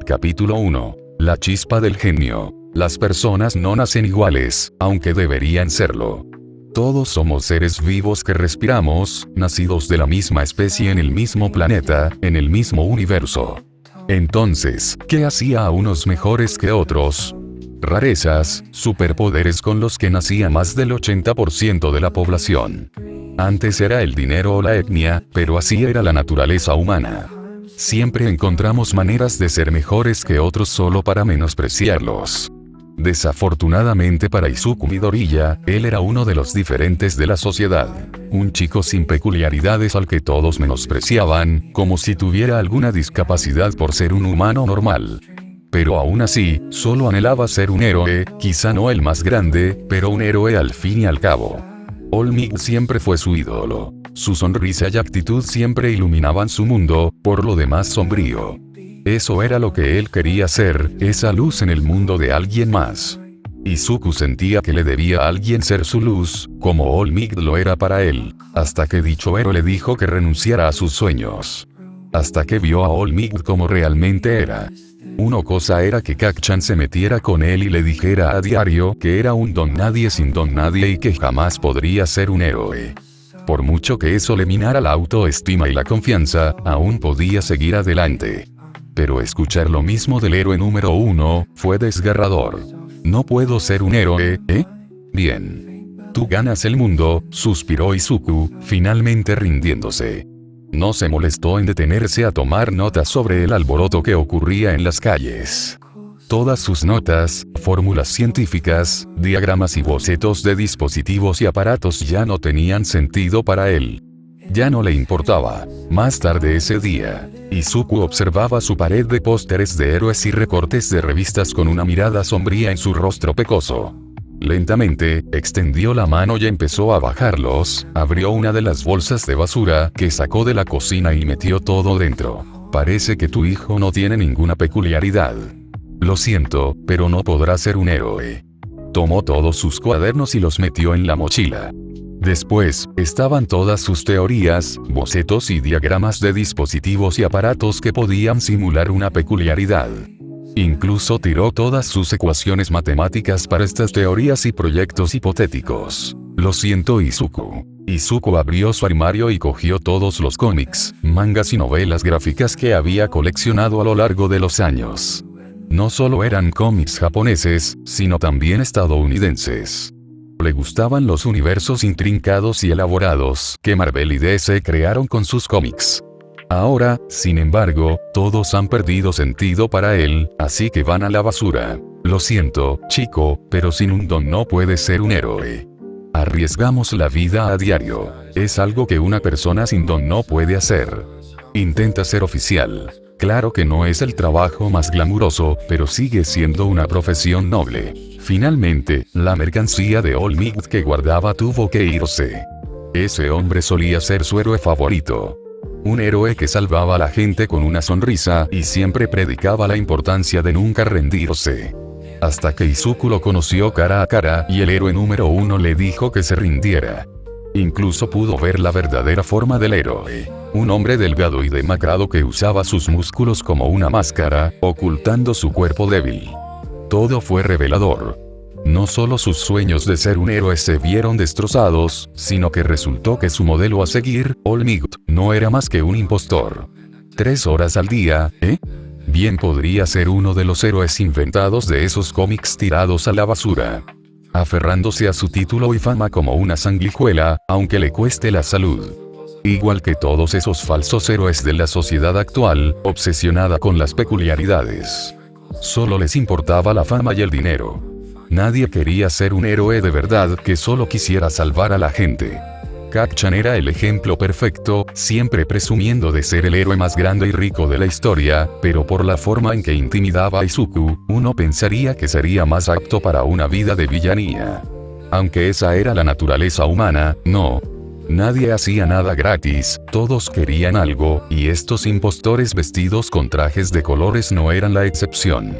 Capítulo 1. La chispa del genio. Las personas no nacen iguales, aunque deberían serlo. Todos somos seres vivos que respiramos, nacidos de la misma especie en el mismo planeta, en el mismo universo. Entonces, ¿qué hacía a unos mejores que otros? Rarezas, superpoderes con los que nacía más del 80% de la población. Antes era el dinero o la etnia, pero así era la naturaleza humana. Siempre encontramos maneras de ser mejores que otros solo para menospreciarlos. Desafortunadamente para Izuku Midoriya, él era uno de los diferentes de la sociedad. Un chico sin peculiaridades al que todos menospreciaban, como si tuviera alguna discapacidad por ser un humano normal. Pero aún así, solo anhelaba ser un héroe, quizá no el más grande, pero un héroe al fin y al cabo. All Might siempre fue su ídolo. Su sonrisa y actitud siempre iluminaban su mundo, por lo demás sombrío. Eso era lo que él quería ser, esa luz en el mundo de alguien más. Izuku sentía que le debía a alguien ser su luz, como All Might lo era para él, hasta que dicho héroe le dijo que renunciara a sus sueños. Hasta que vio a All Might como realmente era. Una cosa era que Kacchan se metiera con él y le dijera a diario que era un don nadie sin don nadie y que jamás podría ser un héroe. Por mucho que eso le minara la autoestima y la confianza, aún podía seguir adelante. Pero escuchar lo mismo del héroe número 1, fue desgarrador. ¿No puedo ser un héroe, eh? Bien. Tú ganas el mundo, suspiró Izuku, finalmente rindiéndose. No se molestó en detenerse a tomar notas sobre el alboroto que ocurría en las calles. Todas sus notas, fórmulas científicas, diagramas y bocetos de dispositivos y aparatos ya no tenían sentido para él. Ya no le importaba. Más tarde ese día, Izuku observaba su pared de pósteres de héroes y recortes de revistas con una mirada sombría en su rostro pecoso. Lentamente, extendió la mano y empezó a bajarlos, abrió una de las bolsas de basura que sacó de la cocina y metió todo dentro. Parece que tu hijo no tiene ninguna peculiaridad. Lo siento, pero no podrá ser un héroe. Tomó todos sus cuadernos y los metió en la mochila. Después, estaban todas sus teorías, bocetos y diagramas de dispositivos y aparatos que podían simular una peculiaridad. Incluso tiró todas sus ecuaciones matemáticas para estas teorías y proyectos hipotéticos. Lo siento, Izuku. Izuku abrió su armario y cogió todos los cómics, mangas y novelas gráficas que había coleccionado a lo largo de los años. No solo eran cómics japoneses, sino también estadounidenses. Le gustaban los universos intrincados y elaborados que Marvel y DC crearon con sus cómics. Ahora, sin embargo, todos han perdido sentido para él, así que van a la basura. Lo siento, chico, pero sin un don no puedes ser un héroe. Arriesgamos la vida a diario. Es algo que una persona sin don no puede hacer. Intenta ser oficial. Claro que no es el trabajo más glamuroso, pero sigue siendo una profesión noble. Finalmente, la mercancía de All Might que guardaba tuvo que irse. Ese hombre solía ser su héroe favorito. Un héroe que salvaba a la gente con una sonrisa y siempre predicaba la importancia de nunca rendirse. Hasta que Izuku lo conoció cara a cara y el héroe número 1 le dijo que se rindiera. Incluso pudo ver la verdadera forma del héroe. Un hombre delgado y demacrado que usaba sus músculos como una máscara, ocultando su cuerpo débil. Todo fue revelador. No solo sus sueños de ser un héroe se vieron destrozados, sino que resultó que su modelo a seguir, All Might, no era más que un impostor. 3 horas al día, ¿eh? Bien podría ser uno de los héroes inventados de esos cómics tirados a la basura. Aferrándose a su título y fama como una sanguijuela, aunque le cueste la salud. Igual que todos esos falsos héroes de la sociedad actual, obsesionada con las peculiaridades. Solo les importaba la fama y el dinero. Nadie quería ser un héroe de verdad que solo quisiera salvar a la gente. Kacchan era el ejemplo perfecto, siempre presumiendo de ser el héroe más grande y rico de la historia, pero por la forma en que intimidaba a Izuku, uno pensaría que sería más apto para una vida de villanía. Aunque esa era la naturaleza humana, no. Nadie hacía nada gratis, todos querían algo, y estos impostores vestidos con trajes de colores no eran la excepción.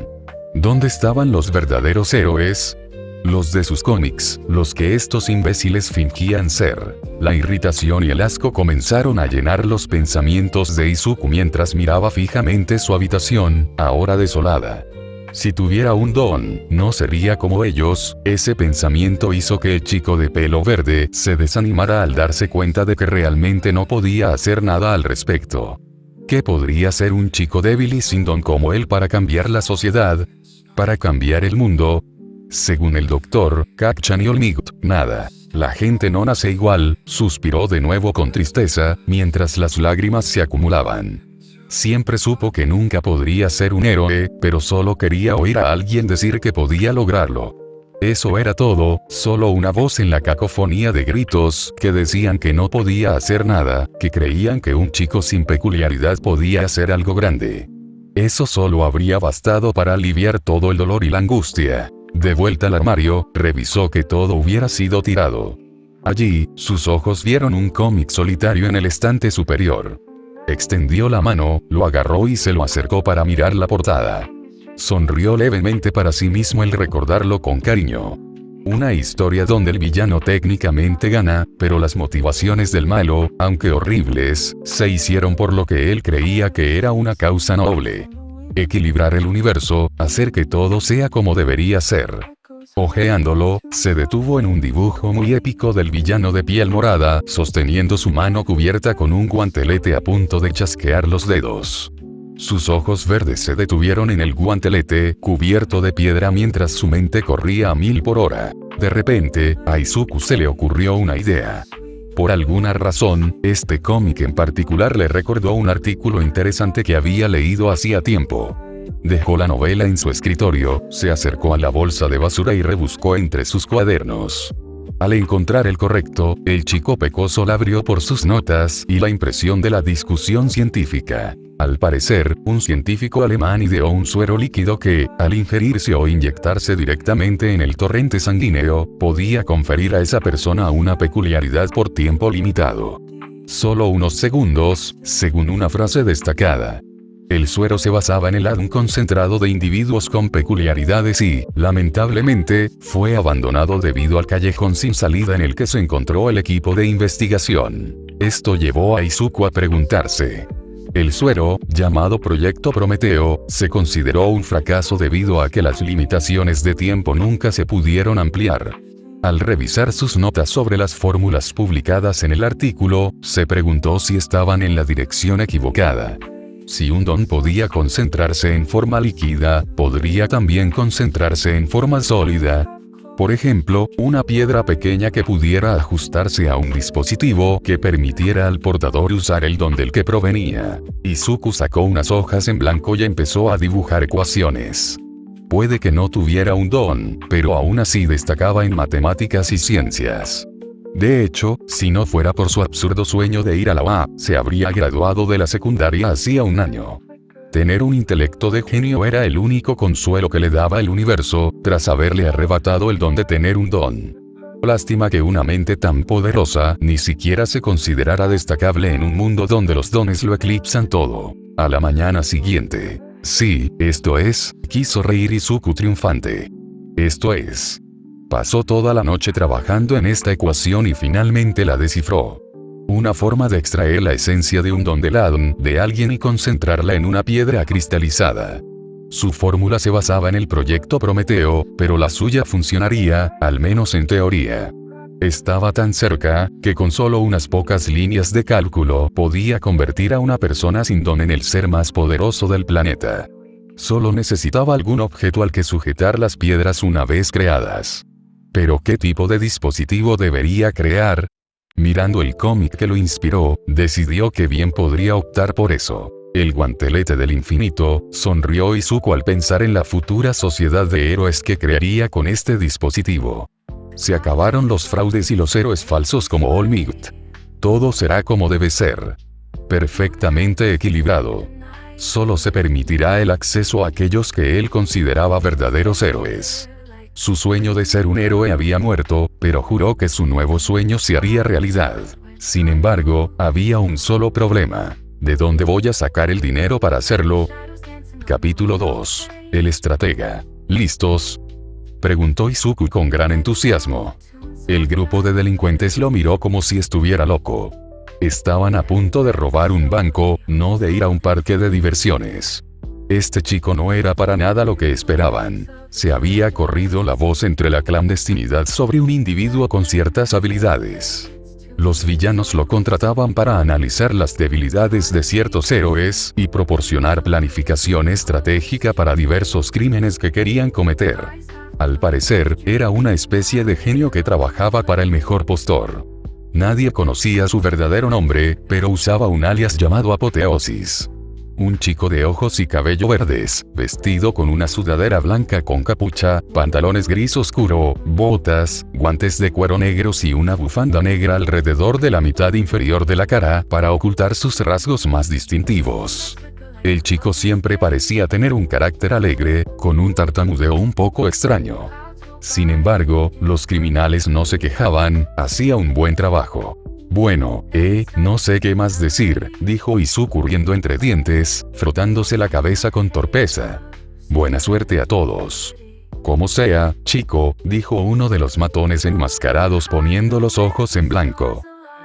¿Dónde estaban los verdaderos héroes? Los de sus cómics, los que estos imbéciles fingían ser. La irritación y el asco comenzaron a llenar los pensamientos de Izuku mientras miraba fijamente su habitación, ahora desolada. Si tuviera un don, no sería como ellos. Ese pensamiento hizo que el chico de pelo verde se desanimara al darse cuenta de que realmente no podía hacer nada al respecto. ¿Qué podría ser un chico débil y sin don como él para cambiar la sociedad? ¿Para cambiar el mundo? Según el doctor Kacchan y All Might, nada. La gente no nace igual, suspiró de nuevo con tristeza, mientras las lágrimas se acumulaban. Siempre supo que nunca podría ser un héroe, pero solo quería oír a alguien decir que podía lograrlo. Eso era todo, solo una voz en la cacofonía de gritos que decían que no podía hacer nada, que creían que un chico sin peculiaridad podía hacer algo grande. Eso solo habría bastado para aliviar todo el dolor y la angustia. De vuelta al armario, revisó que todo hubiera sido tirado. Allí, sus ojos vieron un cómic solitario en el estante superior. Extendió la mano, lo agarró y se lo acercó para mirar la portada. Sonrió levemente para sí mismo al recordarlo con cariño. Una historia donde el villano técnicamente gana, pero las motivaciones del malo, aunque horribles, se hicieron por lo que él creía que era una causa noble. Equilibrar el universo, hacer que todo sea como debería ser. Ojeándolo, se detuvo en un dibujo muy épico del villano de piel morada, sosteniendo su mano cubierta con un guantelete a punto de chasquear los dedos. Sus ojos verdes se detuvieron en el guantelete, cubierto de piedra mientras su mente corría a 1000 por hora. De repente, a Izuku se le ocurrió una idea. Por alguna razón, este cómic en particular le recordó un artículo interesante que había leído hacía tiempo. Dejó la novela en su escritorio, se acercó a la bolsa de basura y rebuscó entre sus cuadernos. Al encontrar el correcto, el chico pecoso la abrió por sus notas y la impresión de la discusión científica. Al parecer, un científico alemán ideó un suero líquido que, al ingerirse o inyectarse directamente en el torrente sanguíneo, podía conferir a esa persona una peculiaridad por tiempo limitado. Solo unos segundos, según una frase destacada. El suero se basaba en el ADN concentrado de individuos con peculiaridades y, lamentablemente, fue abandonado debido al callejón sin salida en el que se encontró el equipo de investigación. Esto llevó a Izuku a preguntarse. El suero, llamado Proyecto Prometeo, se consideró un fracaso debido a que las limitaciones de tiempo nunca se pudieron ampliar. Al revisar sus notas sobre las fórmulas publicadas en el artículo, se preguntó si estaban en la dirección equivocada. Si un don podía concentrarse en forma líquida, ¿podría también concentrarse en forma sólida? Por ejemplo, una piedra pequeña que pudiera ajustarse a un dispositivo que permitiera al portador usar el don del que provenía. Izuku sacó unas hojas en blanco y empezó a dibujar ecuaciones. Puede que no tuviera un don, pero aún así destacaba en matemáticas y ciencias. De hecho, si no fuera por su absurdo sueño de ir a la UA, se habría graduado de la secundaria hacía un año. Tener un intelecto de genio era el único consuelo que le daba el universo, tras haberle arrebatado el don de tener un don. Lástima que una mente tan poderosa ni siquiera se considerara destacable en un mundo donde los dones lo eclipsan todo. A la mañana siguiente. Sí, esto es, quiso reír Izuku triunfante. Esto es. Pasó toda la noche trabajando en esta ecuación y finalmente la descifró. Una forma de extraer la esencia de un don del ADN de alguien y concentrarla en una piedra cristalizada. Su fórmula se basaba en el proyecto Prometeo, pero la suya funcionaría, al menos en teoría. Estaba tan cerca, que con solo unas pocas líneas de cálculo podía convertir a una persona sin don en el ser más poderoso del planeta. Solo necesitaba algún objeto al que sujetar las piedras una vez creadas. ¿Pero qué tipo de dispositivo debería crear? Mirando el cómic que lo inspiró, decidió que bien podría optar por eso. El guantelete del infinito, sonrió Izuku al pensar en la futura sociedad de héroes que crearía con este dispositivo. Se acabaron los fraudes y los héroes falsos como All Might. Todo será como debe ser. Perfectamente equilibrado. Solo se permitirá el acceso a aquellos que él consideraba verdaderos héroes. Su sueño de ser un héroe había muerto, pero juró que su nuevo sueño se haría realidad. Sin embargo, había un solo problema. ¿De dónde voy a sacar el dinero para hacerlo? Capítulo 2. El estratega. ¿Listos? preguntó Izuku con gran entusiasmo. El grupo de delincuentes lo miró como si estuviera loco. Estaban a punto de robar un banco, no de ir a un parque de diversiones. Este chico no era para nada lo que esperaban. Se había corrido la voz entre la clandestinidad sobre un individuo con ciertas habilidades. Los villanos lo contrataban para analizar las debilidades de ciertos héroes y proporcionar planificación estratégica para diversos crímenes que querían cometer. Al parecer, era una especie de genio que trabajaba para el mejor postor. Nadie conocía su verdadero nombre, pero usaba un alias llamado Apoteosis. Un chico de ojos y cabello verdes, vestido con una sudadera blanca con capucha, pantalones gris oscuro, botas, guantes de cuero negros y una bufanda negra alrededor de la mitad inferior de la cara para ocultar sus rasgos más distintivos. El chico siempre parecía tener un carácter alegre, con un tartamudeo un poco extraño. Sin embargo, los criminales no se quejaban, hacía un buen trabajo. Bueno, no sé qué más decir, dijo Izuku riendo entre dientes, frotándose la cabeza con torpeza. Buena suerte a todos. Como sea, chico, dijo uno de los matones enmascarados poniendo los ojos en blanco.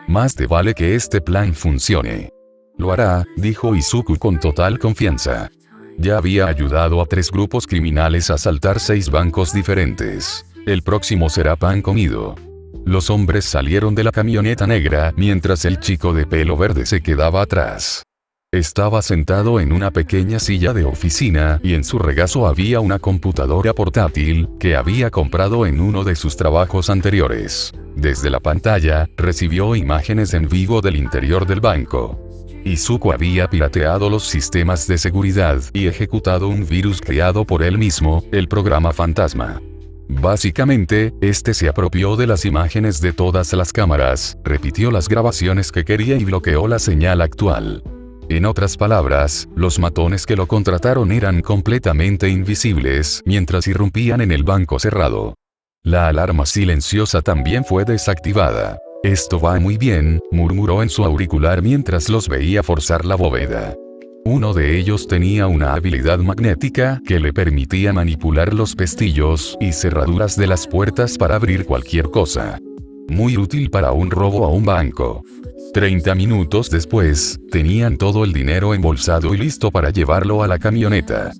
Más te vale que este plan funcione. Lo hará, dijo Izuku con total confianza. Ya había ayudado a 3 grupos criminales a asaltar 6 bancos diferentes. El próximo será pan comido. Los hombres salieron de la camioneta negra mientras el chico de pelo verde se quedaba atrás. Estaba sentado en una pequeña silla de oficina y en su regazo había una computadora portátil que había comprado en uno de sus trabajos anteriores. Desde la pantalla, recibió imágenes en vivo del interior del banco. Izuku había pirateado los sistemas de seguridad y ejecutado un virus creado por él mismo, el programa Fantasma. Básicamente, este se apropió de las imágenes de todas las cámaras, repitió las grabaciones que quería y bloqueó la señal actual. En otras palabras, los matones que lo contrataron eran completamente invisibles mientras irrumpían en el banco cerrado. La alarma silenciosa también fue desactivada. Esto va muy bien, murmuró en su auricular mientras los veía forzar la bóveda. Uno de ellos tenía una habilidad magnética que le permitía manipular los pestillos y cerraduras de las puertas para abrir cualquier cosa. Muy útil para un robo a un banco. 30 minutos después, tenían todo el dinero embolsado y listo para llevarlo a la camioneta.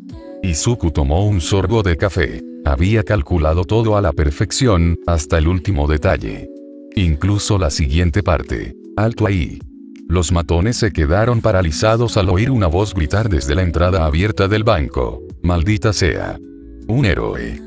Izuku tomó un sorbo de café. Había calculado todo a la perfección, hasta el último detalle. Incluso la siguiente parte. Alto ahí. Los matones se quedaron paralizados al oír una voz gritar desde la entrada abierta del banco. ¡Maldita sea! ¡Un héroe!,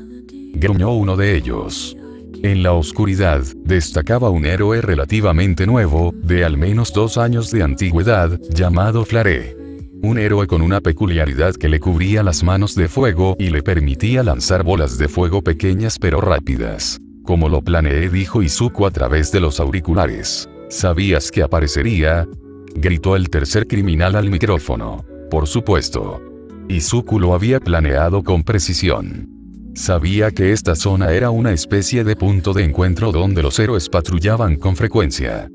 gruñó uno de ellos. En la oscuridad, destacaba un héroe relativamente nuevo, de al menos 2 años de antigüedad, llamado Flare. Un héroe con una peculiaridad que le cubría las manos de fuego y le permitía lanzar bolas de fuego pequeñas pero rápidas. Como lo planeé, dijo Izuku a través de los auriculares. ¿Sabías que aparecería?, gritó el tercer criminal al micrófono. Por supuesto. Izuku lo había planeado con precisión. Sabía que esta zona era una especie de punto de encuentro donde los héroes patrullaban con frecuencia.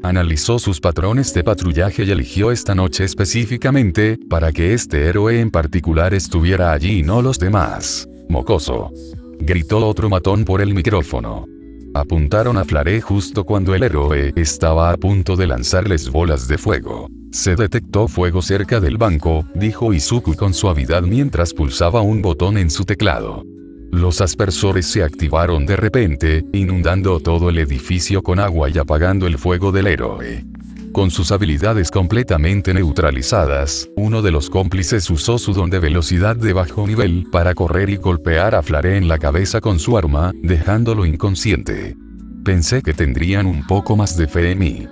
Analizó sus patrones de patrullaje y eligió esta noche específicamente para que este héroe en particular estuviera allí y no los demás. Mocoso, gritó otro matón por el micrófono. Apuntaron a Flare justo cuando el héroe estaba a punto de lanzarles bolas de fuego. Se detectó fuego cerca del banco, dijo Izuku con suavidad mientras pulsaba un botón en su teclado. Los aspersores se activaron de repente, inundando todo el edificio con agua y apagando el fuego del héroe. Con sus habilidades completamente neutralizadas, uno de los cómplices usó su don de velocidad de bajo nivel para correr y golpear a Flare en la cabeza con su arma, dejándolo inconsciente. Pensé que tendrían un poco más de fe en mí.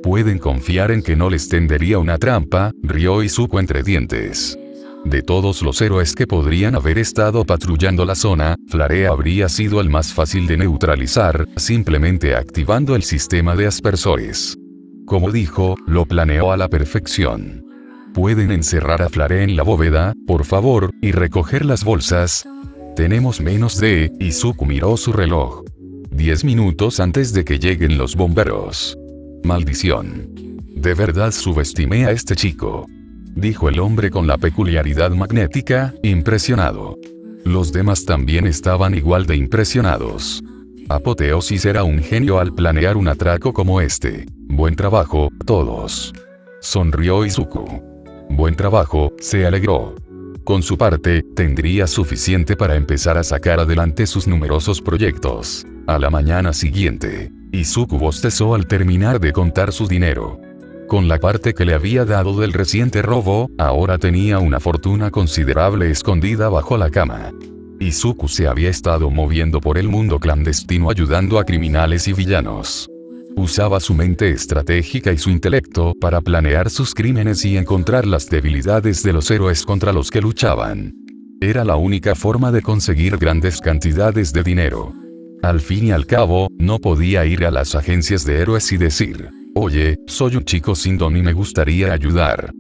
Pueden confiar en que no les tendería una trampa, rió Izuku entre dientes. De todos los héroes que podrían haber estado patrullando la zona, Flare habría sido el más fácil de neutralizar, simplemente activando el sistema de aspersores. Como dijo, lo planeó a la perfección. ¿Pueden encerrar a Flare en la bóveda, por favor, y recoger las bolsas? Tenemos menos de... Izuku miró su reloj. 10 minutos antes de que lleguen los bomberos. Maldición. De verdad subestimé a este chico, dijo el hombre con la peculiaridad magnética, impresionado. Los demás también estaban igual de impresionados. Apoteosis era un genio al planear un atraco como este. Buen trabajo, todos. Sonrió Izuku. Buen trabajo, se alegró. Con su parte, tendría suficiente para empezar a sacar adelante sus numerosos proyectos. A la mañana siguiente, Izuku bostezó al terminar de contar su dinero. Con la parte que le había dado del reciente robo, ahora tenía una fortuna considerable escondida bajo la cama. Izuku se había estado moviendo por el mundo clandestino ayudando a criminales y villanos. Usaba su mente estratégica y su intelecto para planear sus crímenes y encontrar las debilidades de los héroes contra los que luchaban. Era la única forma de conseguir grandes cantidades de dinero. Al fin y al cabo, no podía ir a las agencias de héroes y decir: «Oye, soy un chico sin don y me gustaría ayudar».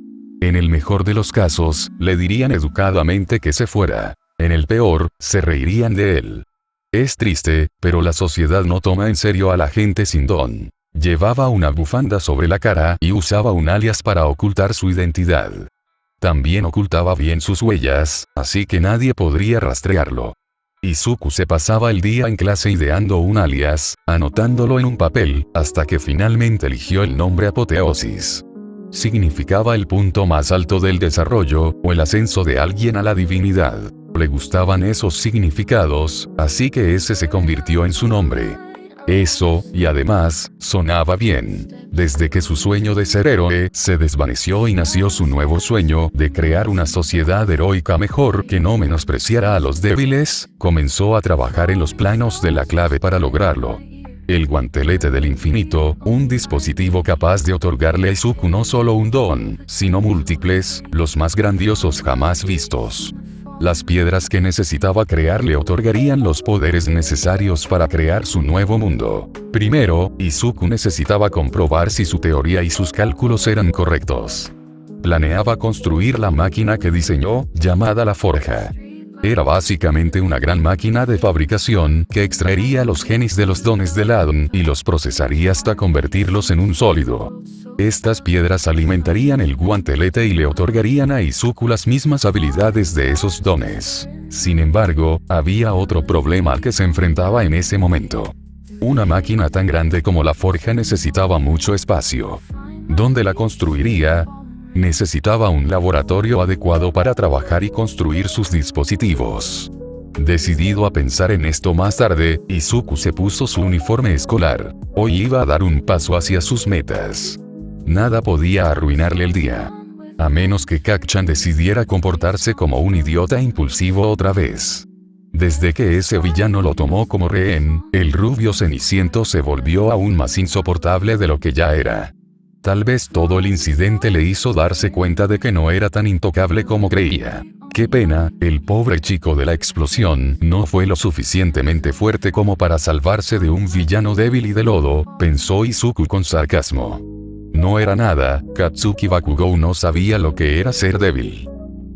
En el mejor de los casos, le dirían educadamente que se fuera. En el peor, se reirían de él. Es triste, pero la sociedad no toma en serio a la gente sin don. Llevaba una bufanda sobre la cara y usaba un alias para ocultar su identidad. También ocultaba bien sus huellas, así que nadie podría rastrearlo. Izuku se pasaba el día en clase ideando un alias, anotándolo en un papel, hasta que finalmente eligió el nombre Apoteosis. Significaba el punto más alto del desarrollo, o el ascenso de alguien a la divinidad. Le gustaban esos significados, así que ese se convirtió en su nombre. Eso, y además, sonaba bien. Desde que su sueño de ser héroe se desvaneció y nació su nuevo sueño de crear una sociedad heroica mejor que no menospreciara a los débiles, comenzó a trabajar en los planos de la clave para lograrlo. El guantelete del infinito, un dispositivo capaz de otorgarle a Izuku no solo un don, sino múltiples, los más grandiosos jamás vistos. Las piedras que necesitaba crear le otorgarían los poderes necesarios para crear su nuevo mundo. Primero, Izuku necesitaba comprobar si su teoría y sus cálculos eran correctos. Planeaba construir la máquina que diseñó, llamada la Forja. Era básicamente una gran máquina de fabricación que extraería los genes de los dones del Adon y los procesaría hasta convertirlos en un sólido. Estas piedras alimentarían el guantelete y le otorgarían a Izuku las mismas habilidades de esos dones. Sin embargo, había otro problema al que se enfrentaba en ese momento. Una máquina tan grande como la Forja necesitaba mucho espacio. ¿Dónde la construiría? Necesitaba un laboratorio adecuado para trabajar y construir sus dispositivos. Decidido a pensar en esto más tarde, Izuku se puso su uniforme escolar. Hoy iba a dar un paso hacia sus metas. Nada podía arruinarle el día. A menos que Kacchan decidiera comportarse como un idiota impulsivo otra vez. Desde que ese villano lo tomó como rehén, el rubio ceniciento se volvió aún más insoportable de lo que ya era. Tal vez todo el incidente le hizo darse cuenta de que no era tan intocable como creía. Qué pena, el pobre chico de la explosión no fue lo suficientemente fuerte como para salvarse de un villano débil y de lodo, pensó Izuku con sarcasmo. No era nada, Katsuki Bakugou no sabía lo que era ser débil.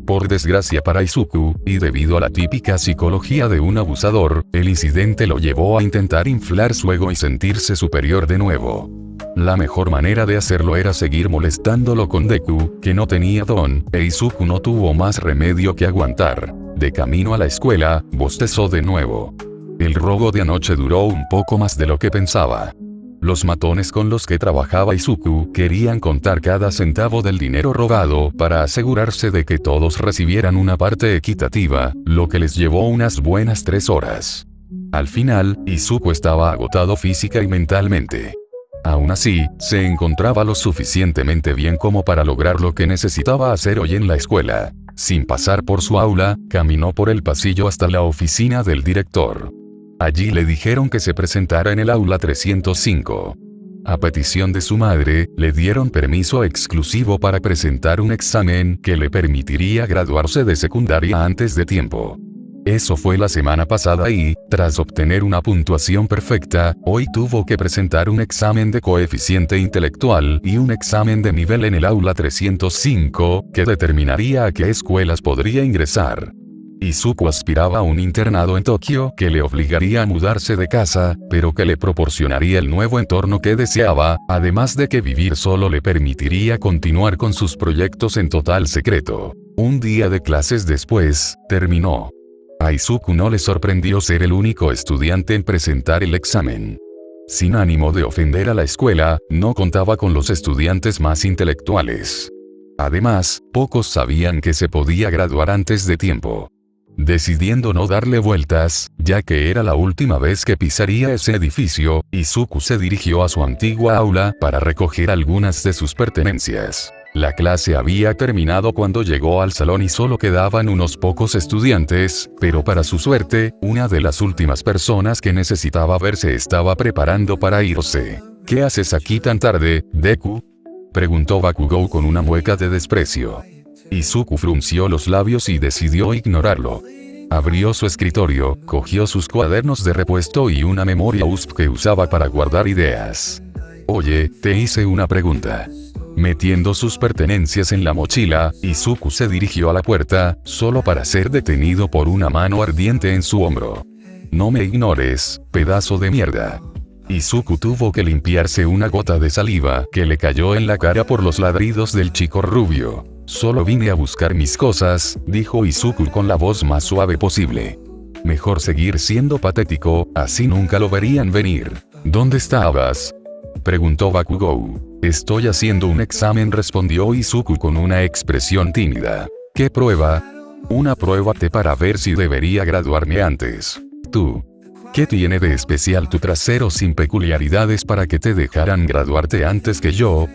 Por desgracia para Izuku, y debido a la típica psicología de un abusador, el incidente lo llevó a intentar inflar su ego y sentirse superior de nuevo. La mejor manera de hacerlo era seguir molestándolo con Deku, que no tenía don, e Izuku no tuvo más remedio que aguantar. De camino a la escuela, bostezó de nuevo. El robo de anoche duró un poco más de lo que pensaba. Los matones con los que trabajaba Izuku querían contar cada centavo del dinero robado para asegurarse de que todos recibieran una parte equitativa, lo que les llevó unas buenas 3 horas. Al final, Izuku estaba agotado física y mentalmente. Aún así, se encontraba lo suficientemente bien como para lograr lo que necesitaba hacer hoy en la escuela. Sin pasar por su aula, caminó por el pasillo hasta la oficina del director. Allí le dijeron que se presentara en el aula 305. A petición de su madre, le dieron permiso exclusivo para presentar un examen que le permitiría graduarse de secundaria antes de tiempo. Eso fue la semana pasada y, tras obtener una puntuación perfecta, hoy tuvo que presentar un examen de coeficiente intelectual y un examen de nivel en el aula 305, que determinaría a qué escuelas podría ingresar. Izuku aspiraba a un internado en Tokio que le obligaría a mudarse de casa, pero que le proporcionaría el nuevo entorno que deseaba, además de que vivir solo le permitiría continuar con sus proyectos en total secreto. Un día de clases después, terminó. A Izuku no le sorprendió ser el único estudiante en presentar el examen. Sin ánimo de ofender a la escuela, no contaba con los estudiantes más intelectuales. Además, pocos sabían que se podía graduar antes de tiempo. Decidiendo no darle vueltas, ya que era la última vez que pisaría ese edificio, Izuku se dirigió a su antigua aula para recoger algunas de sus pertenencias. La clase había terminado cuando llegó al salón y solo quedaban unos pocos estudiantes, pero para su suerte, una de las últimas personas que necesitaba verse estaba preparando para irse. ¿Qué haces aquí tan tarde, Deku?, preguntó Bakugou con una mueca de desprecio. Izuku frunció los labios y decidió ignorarlo. Abrió su escritorio, cogió sus cuadernos de repuesto y una memoria USB que usaba para guardar ideas. Oye, te hice una pregunta. Metiendo sus pertenencias en la mochila, Izuku se dirigió a la puerta, solo para ser detenido por una mano ardiente en su hombro. No me ignores, pedazo de mierda. Izuku tuvo que limpiarse una gota de saliva que le cayó en la cara por los ladridos del chico rubio. Solo vine a buscar mis cosas, dijo Izuku con la voz más suave posible. Mejor seguir siendo patético, así nunca lo verían venir. ¿Dónde estabas?, preguntó Bakugou. Estoy haciendo un examen, respondió Izuku con una expresión tímida. ¿Qué prueba? Una prueba para ver si debería graduarme antes. Tú. ¿Qué tiene de especial tu trasero sin peculiaridades para que te dejaran graduarte antes que yo?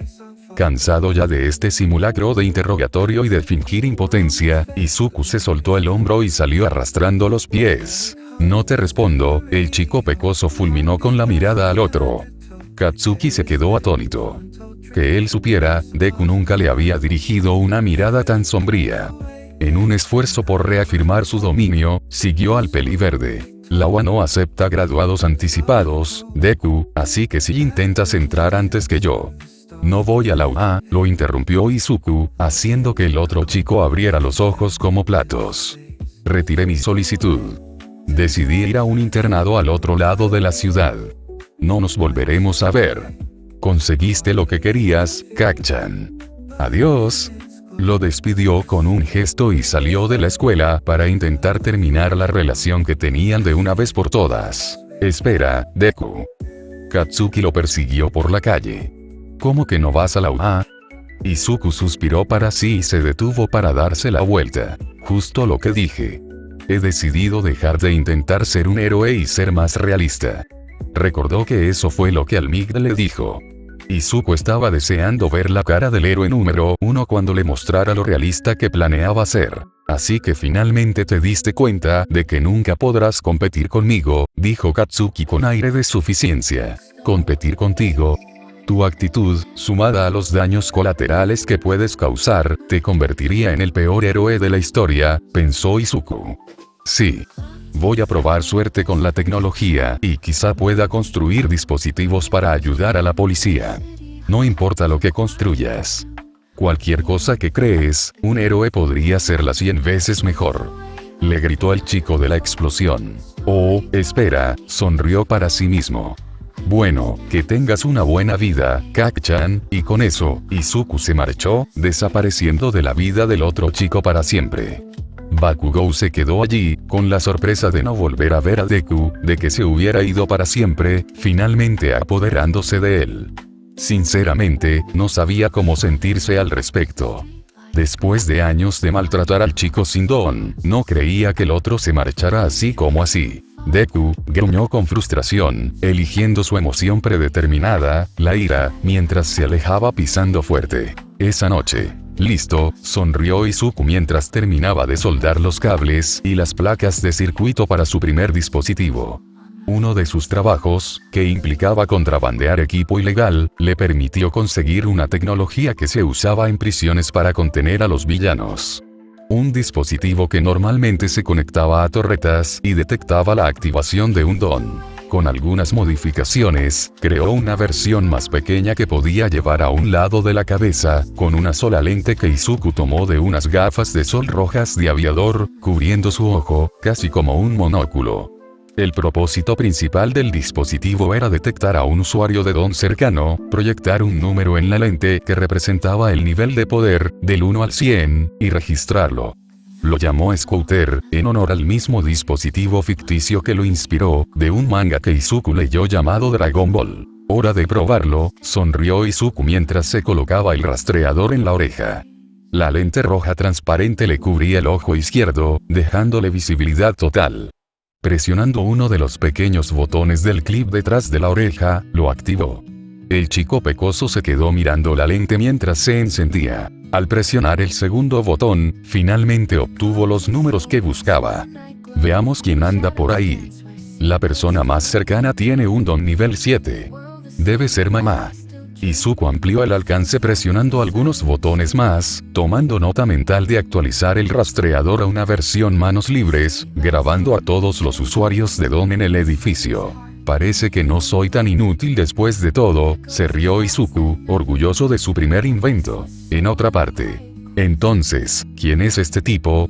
Cansado ya de este simulacro de interrogatorio y de fingir impotencia, Izuku se soltó el hombro y salió arrastrando los pies. No te respondo, el chico pecoso fulminó con la mirada al otro. Katsuki se quedó atónito. Que él supiera, Deku nunca le había dirigido una mirada tan sombría. En un esfuerzo por reafirmar su dominio, siguió al peliverde. La UA no acepta graduados anticipados, Deku, así que si intentas entrar antes que yo. No voy a la UA, lo interrumpió Izuku, haciendo que el otro chico abriera los ojos como platos. Retiré mi solicitud. Decidí ir a un internado al otro lado de la ciudad. No nos volveremos a ver. Conseguiste lo que querías, Kacchan. Adiós. Lo despidió con un gesto y salió de la escuela para intentar terminar la relación que tenían de una vez por todas. Espera, Deku. Katsuki lo persiguió por la calle. ¿Cómo que no vas a la UA? Izuku suspiró para sí y se detuvo para darse la vuelta. Justo lo que dije. He decidido dejar de intentar ser un héroe y ser más realista. Recordó que eso fue lo que Almigda le dijo. Izuku estaba deseando ver la cara del héroe número 1 cuando le mostrara lo realista que planeaba ser. Así que finalmente te diste cuenta de que nunca podrás competir conmigo, dijo Katsuki con aire de suficiencia. ¿Competir contigo? Tu actitud, sumada a los daños colaterales que puedes causar, te convertiría en el peor héroe de la historia, pensó Izuku. Sí. Voy a probar suerte con la tecnología y quizá pueda construir dispositivos para ayudar a la policía. No importa lo que construyas. Cualquier cosa que crees, un héroe podría hacerla 100 veces mejor. Le gritó el chico de la explosión. Oh, espera, sonrió para sí mismo. Bueno, que tengas una buena vida, Kacchan, y con eso, Izuku se marchó, desapareciendo de la vida del otro chico para siempre. Bakugou se quedó allí, con la sorpresa de no volver a ver a Deku, de que se hubiera ido para siempre, finalmente apoderándose de él. Sinceramente, no sabía cómo sentirse al respecto. Después de años de maltratar al chico sin don, no creía que el otro se marchara así como así. Deku, gruñó con frustración, eligiendo su emoción predeterminada, la ira, mientras se alejaba pisando fuerte. Esa noche. Listo, sonrió Izuku mientras terminaba de soldar los cables y las placas de circuito para su primer dispositivo. Uno de sus trabajos, que implicaba contrabandear equipo ilegal, le permitió conseguir una tecnología que se usaba en prisiones para contener a los villanos. Un dispositivo que normalmente se conectaba a torretas y detectaba la activación de un don. Con algunas modificaciones, creó una versión más pequeña que podía llevar a un lado de la cabeza, con una sola lente que Izuku tomó de unas gafas de sol rojas de aviador, cubriendo su ojo, casi como un monóculo. El propósito principal del dispositivo era detectar a un usuario de don cercano, proyectar un número en la lente que representaba el nivel de poder, del 1 al 100, y registrarlo. Lo llamó Scouter, en honor al mismo dispositivo ficticio que lo inspiró, de un manga que Izuku leyó llamado Dragon Ball. Hora de probarlo, sonrió Izuku mientras se colocaba el rastreador en la oreja. La lente roja transparente le cubría el ojo izquierdo, dejándole visibilidad total. Presionando uno de los pequeños botones del clip detrás de la oreja, lo activó. El chico pecoso se quedó mirando la lente mientras se encendía. Al presionar el segundo botón, finalmente obtuvo los números que buscaba. Veamos quién anda por ahí. La persona más cercana tiene un don nivel 7. Debe ser mamá. Izuku amplió el alcance presionando algunos botones más, tomando nota mental de actualizar el rastreador a una versión manos libres, grabando a todos los usuarios de Don en el edificio. Parece que no soy tan inútil después de todo, se rió Izuku, orgulloso de su primer invento. En otra parte. Entonces, ¿quién es este tipo?,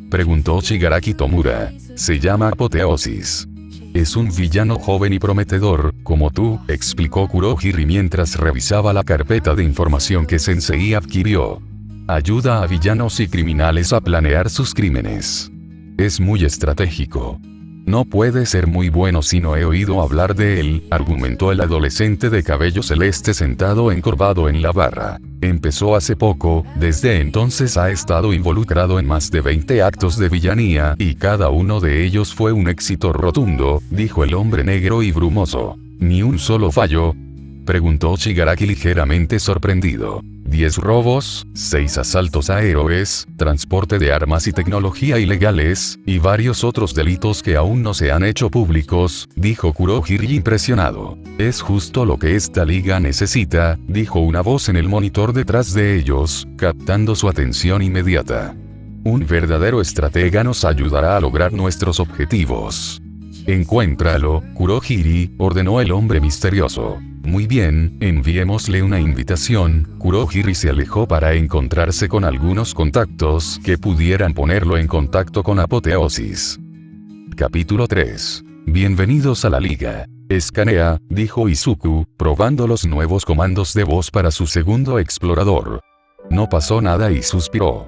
preguntó Shigaraki Tomura. Se llama Apoteosis. Es un villano joven y prometedor, como tú, explicó Kurohiri mientras revisaba la carpeta de información que Sensei adquirió. Ayuda a villanos y criminales a planear sus crímenes. Es muy estratégico. No puede ser muy bueno si no he oído hablar de él, argumentó el adolescente de cabello celeste sentado encorvado en la barra. Empezó hace poco, desde entonces ha estado involucrado en más de 20 actos de villanía, y cada uno de ellos fue un éxito rotundo, dijo el hombre negro y brumoso. ¿Ni un solo fallo?, preguntó Shigaraki ligeramente sorprendido. 10 robos, 6 asaltos a héroes, transporte de armas y tecnología ilegales, y varios otros delitos que aún no se han hecho públicos, dijo Kurohiri impresionado. Es justo lo que esta liga necesita, dijo una voz en el monitor detrás de ellos, captando su atención inmediata. Un verdadero estratega nos ayudará a lograr nuestros objetivos. Encuéntralo, Kurohiri, ordenó el hombre misterioso. Muy bien, enviémosle una invitación. Kurohiri se alejó para encontrarse con algunos contactos que pudieran ponerlo en contacto con Apoteosis. Capítulo 3. Bienvenidos a la liga. Escanea, dijo Izuku, probando los nuevos comandos de voz para su segundo explorador. No pasó nada y suspiró.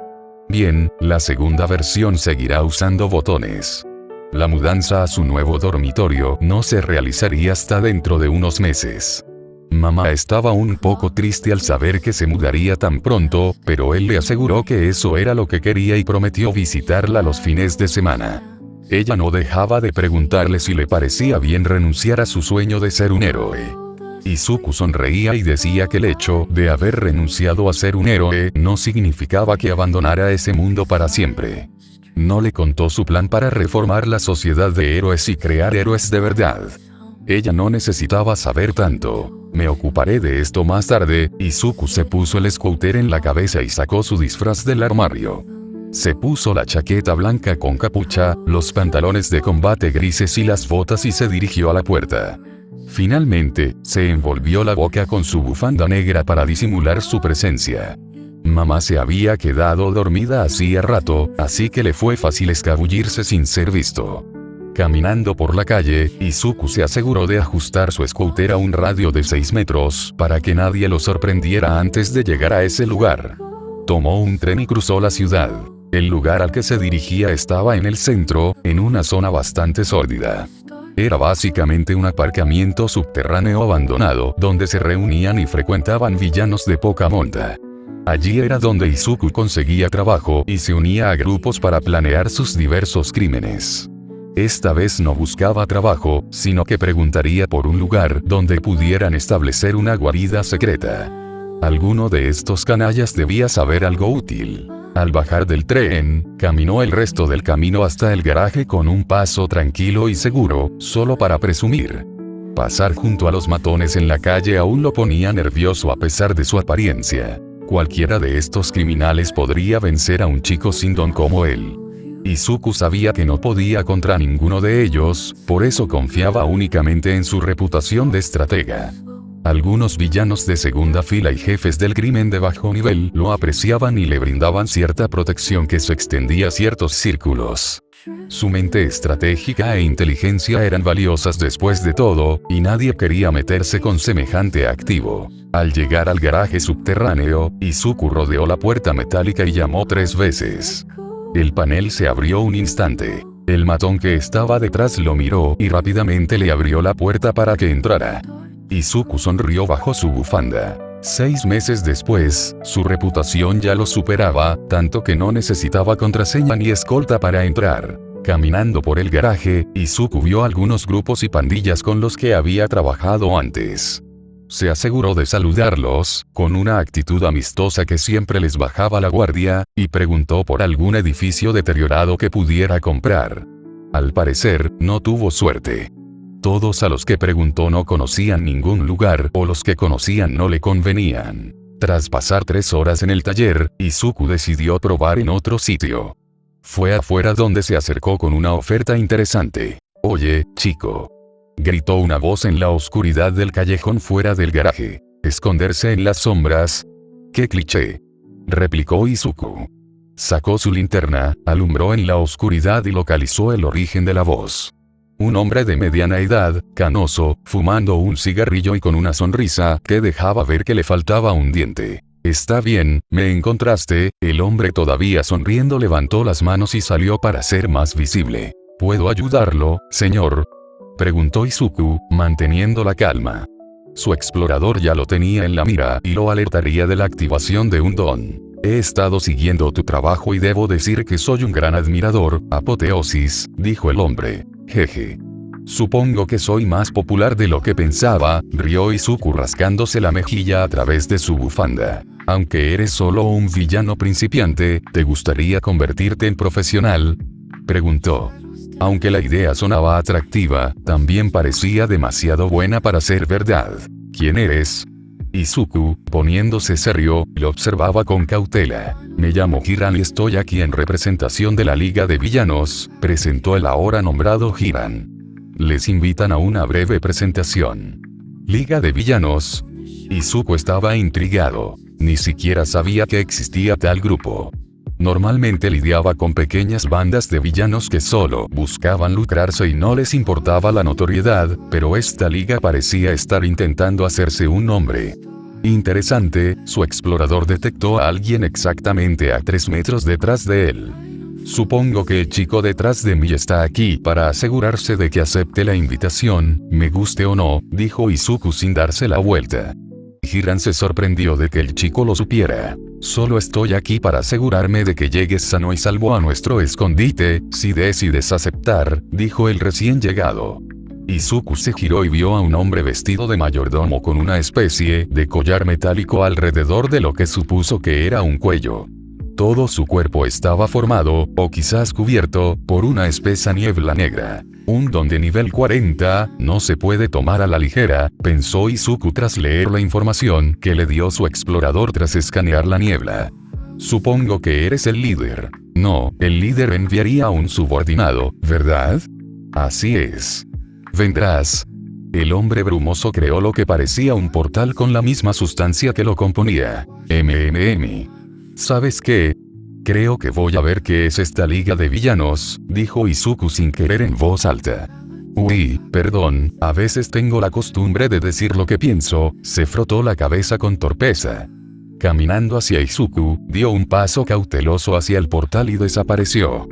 Bien, la segunda versión seguirá usando botones. La mudanza a su nuevo dormitorio no se realizaría hasta dentro de unos meses. Mamá estaba un poco triste al saber que se mudaría tan pronto, pero él le aseguró que eso era lo que quería y prometió visitarla los fines de semana. Ella no dejaba de preguntarle si le parecía bien renunciar a su sueño de ser un héroe. Izuku sonreía y decía que el hecho de haber renunciado a ser un héroe no significaba que abandonara ese mundo para siempre. No le contó su plan para reformar la sociedad de héroes y crear héroes de verdad. Ella no necesitaba saber tanto. Me ocuparé de esto más tarde. Izuku se puso el scouter en la cabeza y sacó su disfraz del armario. Se puso la chaqueta blanca con capucha, los pantalones de combate grises y las botas y se dirigió a la puerta. Finalmente, se envolvió la boca con su bufanda negra para disimular su presencia. Mamá se había quedado dormida hacía rato, así que le fue fácil escabullirse sin ser visto. Caminando por la calle, Izuku se aseguró de ajustar su scooter a un radio de 6 metros, para que nadie lo sorprendiera antes de llegar a ese lugar. Tomó un tren y cruzó la ciudad. El lugar al que se dirigía estaba en el centro, en una zona bastante sórdida. Era básicamente un aparcamiento subterráneo abandonado, donde se reunían y frecuentaban villanos de poca monta. Allí era donde Izuku conseguía trabajo y se unía a grupos para planear sus diversos crímenes. Esta vez no buscaba trabajo, sino que preguntaría por un lugar donde pudieran establecer una guarida secreta. Alguno de estos canallas debía saber algo útil. Al bajar del tren, caminó el resto del camino hasta el garaje con un paso tranquilo y seguro, solo para presumir. Pasar junto a los matones en la calle aún lo ponía nervioso a pesar de su apariencia. Cualquiera de estos criminales podría vencer a un chico sin don como él. Izuku sabía que no podía contra ninguno de ellos, por eso confiaba únicamente en su reputación de estratega. Algunos villanos de segunda fila y jefes del crimen de bajo nivel lo apreciaban y le brindaban cierta protección que se extendía a ciertos círculos. Su mente estratégica e inteligencia eran valiosas después de todo, y nadie quería meterse con semejante activo. Al llegar al garaje subterráneo, Izuku rodeó la puerta metálica y llamó 3 veces. El panel se abrió un instante. El matón que estaba detrás lo miró y rápidamente le abrió la puerta para que entrara. Izuku sonrió bajo su bufanda. 6 meses después, su reputación ya lo superaba, tanto que no necesitaba contraseña ni escolta para entrar. Caminando por el garaje, Izuku vio algunos grupos y pandillas con los que había trabajado antes. Se aseguró de saludarlos, con una actitud amistosa que siempre les bajaba la guardia, y preguntó por algún edificio deteriorado que pudiera comprar. Al parecer, no tuvo suerte. Todos a los que preguntó no conocían ningún lugar o los que conocían no le convenían. Tras pasar 3 horas en el taller, Izuku decidió probar en otro sitio. Fue afuera donde se acercó con una oferta interesante. «Oye, chico», gritó una voz en la oscuridad del callejón fuera del garaje. «¿Esconderse en las sombras? ¡Qué cliché!», replicó Izuku. Sacó su linterna, alumbró en la oscuridad y localizó el origen de la voz. Un hombre de mediana edad, canoso, fumando un cigarrillo y con una sonrisa que dejaba ver que le faltaba un diente. «Está bien, me encontraste». El hombre todavía sonriendo levantó las manos y salió para ser más visible. «¿Puedo ayudarlo, señor?», preguntó Izuku, manteniendo la calma. Su explorador ya lo tenía en la mira y lo alertaría de la activación de un don. «He estado siguiendo tu trabajo y debo decir que soy un gran admirador, Apoteosis», dijo el hombre. «Jeje. Supongo que soy más popular de lo que pensaba», rió Izuku rascándose la mejilla a través de su bufanda. «Aunque eres solo un villano principiante, ¿te gustaría convertirte en profesional?», preguntó. Aunque la idea sonaba atractiva, también parecía demasiado buena para ser verdad. «¿Quién eres?». Izuku, poniéndose serio, lo observaba con cautela. «Me llamo Hiran y estoy aquí en representación de la Liga de Villanos», presentó el ahora nombrado Hiran. «Les invitan a una breve presentación». «¿Liga de Villanos?». Izuku estaba intrigado. Ni siquiera sabía que existía tal grupo. Normalmente lidiaba con pequeñas bandas de villanos que solo buscaban lucrarse y no les importaba la notoriedad, pero esta liga parecía estar intentando hacerse un nombre. Interesante, su explorador detectó a alguien exactamente a 3 metros detrás de él. «Supongo que el chico detrás de mí está aquí para asegurarse de que acepte la invitación, me guste o no», dijo Izuku sin darse la vuelta. Hiran se sorprendió de que el chico lo supiera. «Solo estoy aquí para asegurarme de que llegues sano y salvo a nuestro escondite, si decides aceptar», dijo el recién llegado. Izuku se giró y vio a un hombre vestido de mayordomo con una especie de collar metálico alrededor de lo que supuso que era un cuello. Todo su cuerpo estaba formado, o quizás cubierto, por una espesa niebla negra. «Un don de nivel 40, no se puede tomar a la ligera», pensó Izuku tras leer la información que le dio su explorador tras escanear la niebla. «Supongo que eres el líder». «No, el líder enviaría a un subordinado, ¿verdad?». «Así es». «Vendrás». El hombre brumoso creó lo que parecía un portal con la misma sustancia que lo componía. «¿Sabes qué? Creo que voy a ver qué es esta liga de villanos», dijo Izuku sin querer en voz alta. «Uy, perdón, a veces tengo la costumbre de decir lo que pienso», se frotó la cabeza con torpeza. Caminando hacia Izuku, dio un paso cauteloso hacia el portal y desapareció.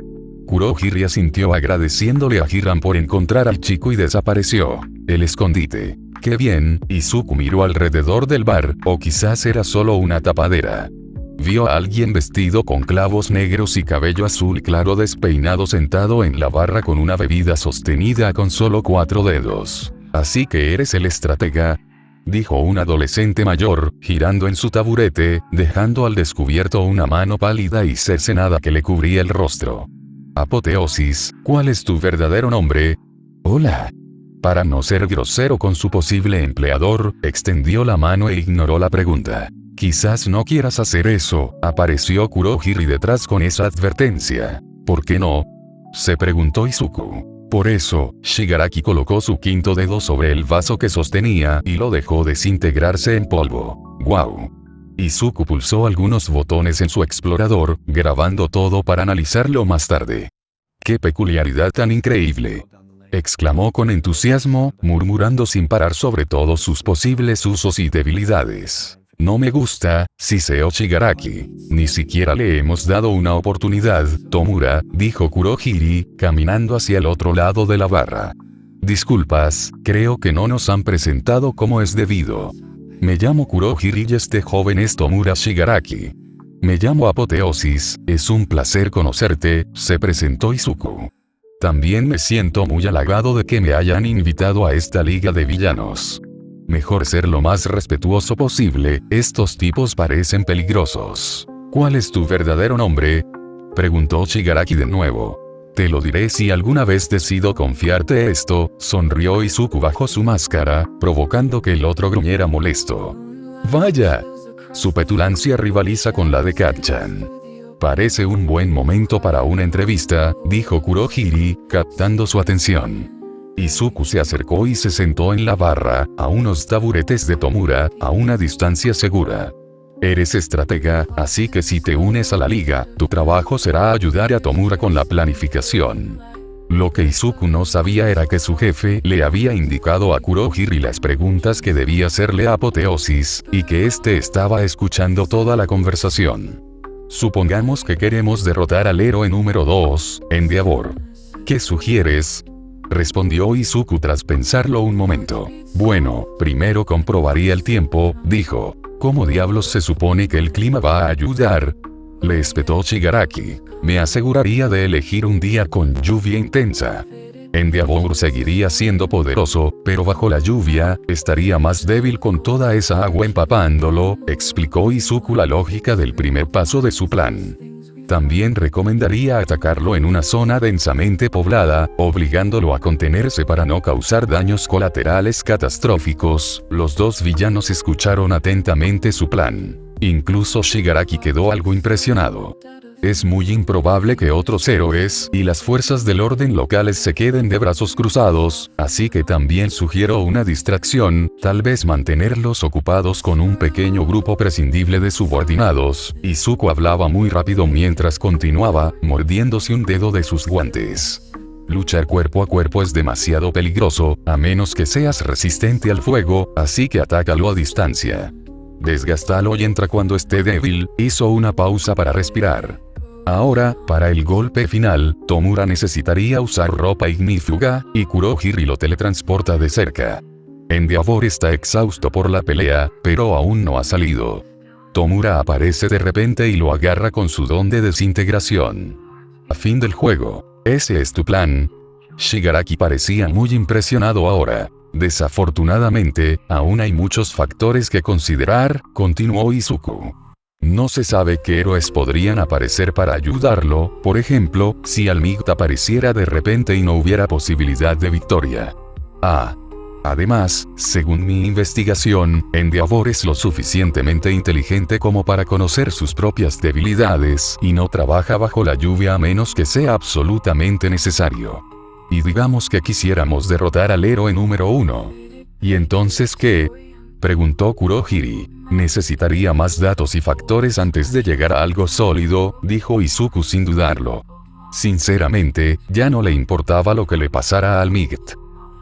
Kurohiri asintió agradeciéndole a Hiran por encontrar al chico y desapareció. El escondite. «Qué bien», Izuku miró alrededor del bar, o quizás era solo una tapadera. Vio a alguien vestido con clavos negros y cabello azul claro despeinado sentado en la barra con una bebida sostenida con solo 4 dedos. «Así que eres el estratega», dijo un adolescente mayor, girando en su taburete, dejando al descubierto una mano pálida y cercenada que le cubría el rostro. «Apoteosis, ¿cuál es tu verdadero nombre?». «Hola». Para no ser grosero con su posible empleador, extendió la mano e ignoró la pregunta. «Quizás no quieras hacer eso», apareció Kurohiri detrás con esa advertencia. «¿Por qué no?», se preguntó Izuku. Por eso, Shigaraki colocó su 5.º dedo sobre el vaso que sostenía y lo dejó desintegrarse en polvo. «¡Guau!». Izuku pulsó algunos botones en su explorador, grabando todo para analizarlo más tarde. «¡Qué peculiaridad tan increíble!», exclamó con entusiasmo, murmurando sin parar sobre todos sus posibles usos y debilidades. No me gusta, Siseo Shigaraki. Ni siquiera le hemos dado una oportunidad, Tomura, dijo Kurohiri, caminando hacia el otro lado de la barra. Disculpas, creo que no nos han presentado como es debido. Me llamo Kurohiri y este joven es Tomura Shigaraki. Me llamo Apoteosis, es un placer conocerte, se presentó Izuku. También me siento muy halagado de que me hayan invitado a esta liga de villanos. Mejor ser lo más respetuoso posible, estos tipos parecen peligrosos. ¿Cuál es tu verdadero nombre?, preguntó Shigaraki de nuevo. Te lo diré si alguna vez decido confiarte esto, sonrió Izuku bajo su máscara, provocando que el otro gruñera molesto. Vaya. Su petulancia rivaliza con la de Kat-chan. Parece un buen momento para una entrevista, dijo Kurohiri, captando su atención. Izuku se acercó y se sentó en la barra, a unos taburetes de Tomura, a una distancia segura. Eres estratega, así que si te unes a la liga, tu trabajo será ayudar a Tomura con la planificación. Lo que Izuku no sabía era que su jefe le había indicado a Kurohiri las preguntas que debía hacerle a Apoteosis, y que éste estaba escuchando toda la conversación. Supongamos que queremos derrotar al héroe número 2, Endeavor. ¿Qué sugieres?, respondió Izuku tras pensarlo un momento. Bueno, primero comprobaría el tiempo, dijo. ¿Cómo diablos se supone que el clima va a ayudar?, le espetó Shigaraki. Me aseguraría de elegir un día con lluvia intensa. Endeavor seguiría siendo poderoso, pero bajo la lluvia, estaría más débil con toda esa agua empapándolo, explicó Izuku la lógica del primer paso de su plan. También recomendaría atacarlo en una zona densamente poblada, obligándolo a contenerse para no causar daños colaterales catastróficos. Los dos villanos escucharon atentamente su plan. Incluso Shigaraki quedó algo impresionado. Es muy improbable que otros héroes y las fuerzas del orden locales se queden de brazos cruzados, así que también sugiero una distracción, tal vez mantenerlos ocupados con un pequeño grupo prescindible de subordinados. Izuku hablaba muy rápido mientras continuaba, mordiéndose un dedo de sus guantes. Luchar cuerpo a cuerpo es demasiado peligroso, a menos que seas resistente al fuego, así que atácalo a distancia. Desgástalo y entra cuando esté débil, hizo una pausa para respirar. Ahora, para el golpe final, Tomura necesitaría usar ropa ignífuga, y Kurohiri lo teletransporta de cerca. Endeavor está exhausto por la pelea, pero aún no ha salido. Tomura aparece de repente y lo agarra con su don de desintegración. A fin del juego. ¿Ese es tu plan? Shigaraki parecía muy impresionado ahora. Desafortunadamente, aún hay muchos factores que considerar, continuó Izuku. No se sabe qué héroes podrían aparecer para ayudarlo, por ejemplo, si Almigt apareciera de repente y no hubiera posibilidad de victoria. Además, según mi investigación, Endeavor es lo suficientemente inteligente como para conocer sus propias debilidades, y no trabaja bajo la lluvia a menos que sea absolutamente necesario. Y digamos que quisiéramos derrotar al héroe número 1. ¿Y entonces qué?, preguntó Kurohiri. Necesitaría más datos y factores antes de llegar a algo sólido, dijo Izuku sin dudarlo. Sinceramente, ya no le importaba lo que le pasara a Almigt.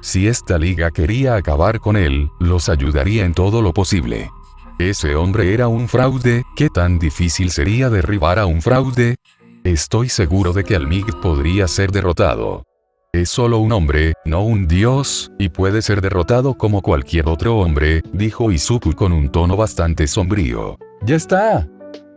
Si esta liga quería acabar con él, los ayudaría en todo lo posible. ¿Ese hombre era un fraude? ¿Qué tan difícil sería derribar a un fraude? Estoy seguro de que Almigt podría ser derrotado. Es solo un hombre, no un dios, y puede ser derrotado como cualquier otro hombre, dijo Izuku con un tono bastante sombrío. ¡Ya está!,